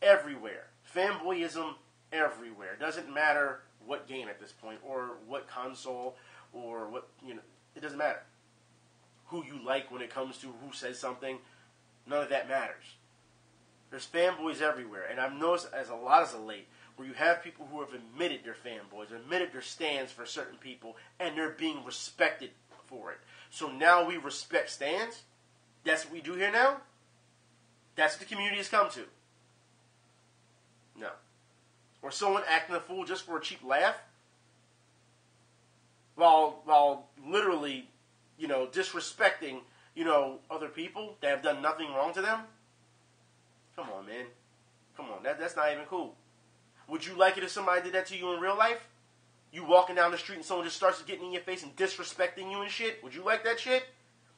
everywhere. Fanboyism everywhere. It doesn't matter what game at this point, or what console, or what, it doesn't matter. Who you like when it comes to who says something, none of that matters. There's fanboys everywhere, and I've noticed as a lot as of late, where you have people who have admitted they're fanboys, admitted their stands for certain people, and they're being respected for it. So now we respect stands? That's what we do here now? That's what the community has come to. No. Or someone acting a fool just for a cheap laugh? While literally, disrespecting, other people that have done nothing wrong to them? Come on, man. Come on, that's not even cool. Would you like it if somebody did that to you in real life? You walking down the street and someone just starts getting in your face and disrespecting you and shit? Would you like that shit?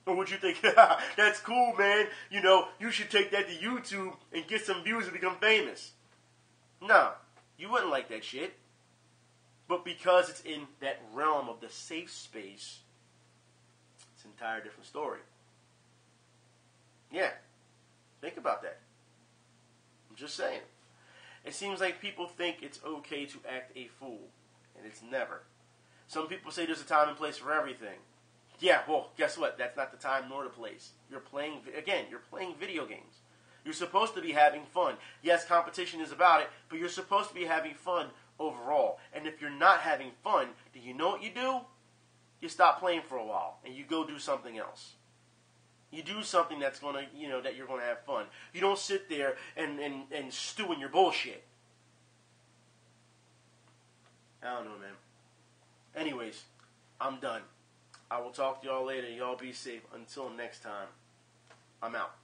Or would you think, that's cool, man, you should take that to YouTube and get some views and become famous? No, you wouldn't like that shit. But because it's in that realm of the safe space, it's an entire different story. Yeah, think about that. I'm just saying. It seems like people think it's okay to act a fool, and it's never. Some people say there's a time and place for everything. Yeah, well, guess what? That's not the time nor the place. You're playing video games. You're supposed to be having fun. Yes, competition is about it, but you're supposed to be having fun overall. And if you're not having fun, do you know what you do? You stop playing for a while, and you go do something else. You do something that's gonna, that you're gonna have fun. You don't sit there and stew in your bullshit. I don't know, man. Anyways, I'm done. I will talk to y'all later. Y'all be safe. Until next time, I'm out.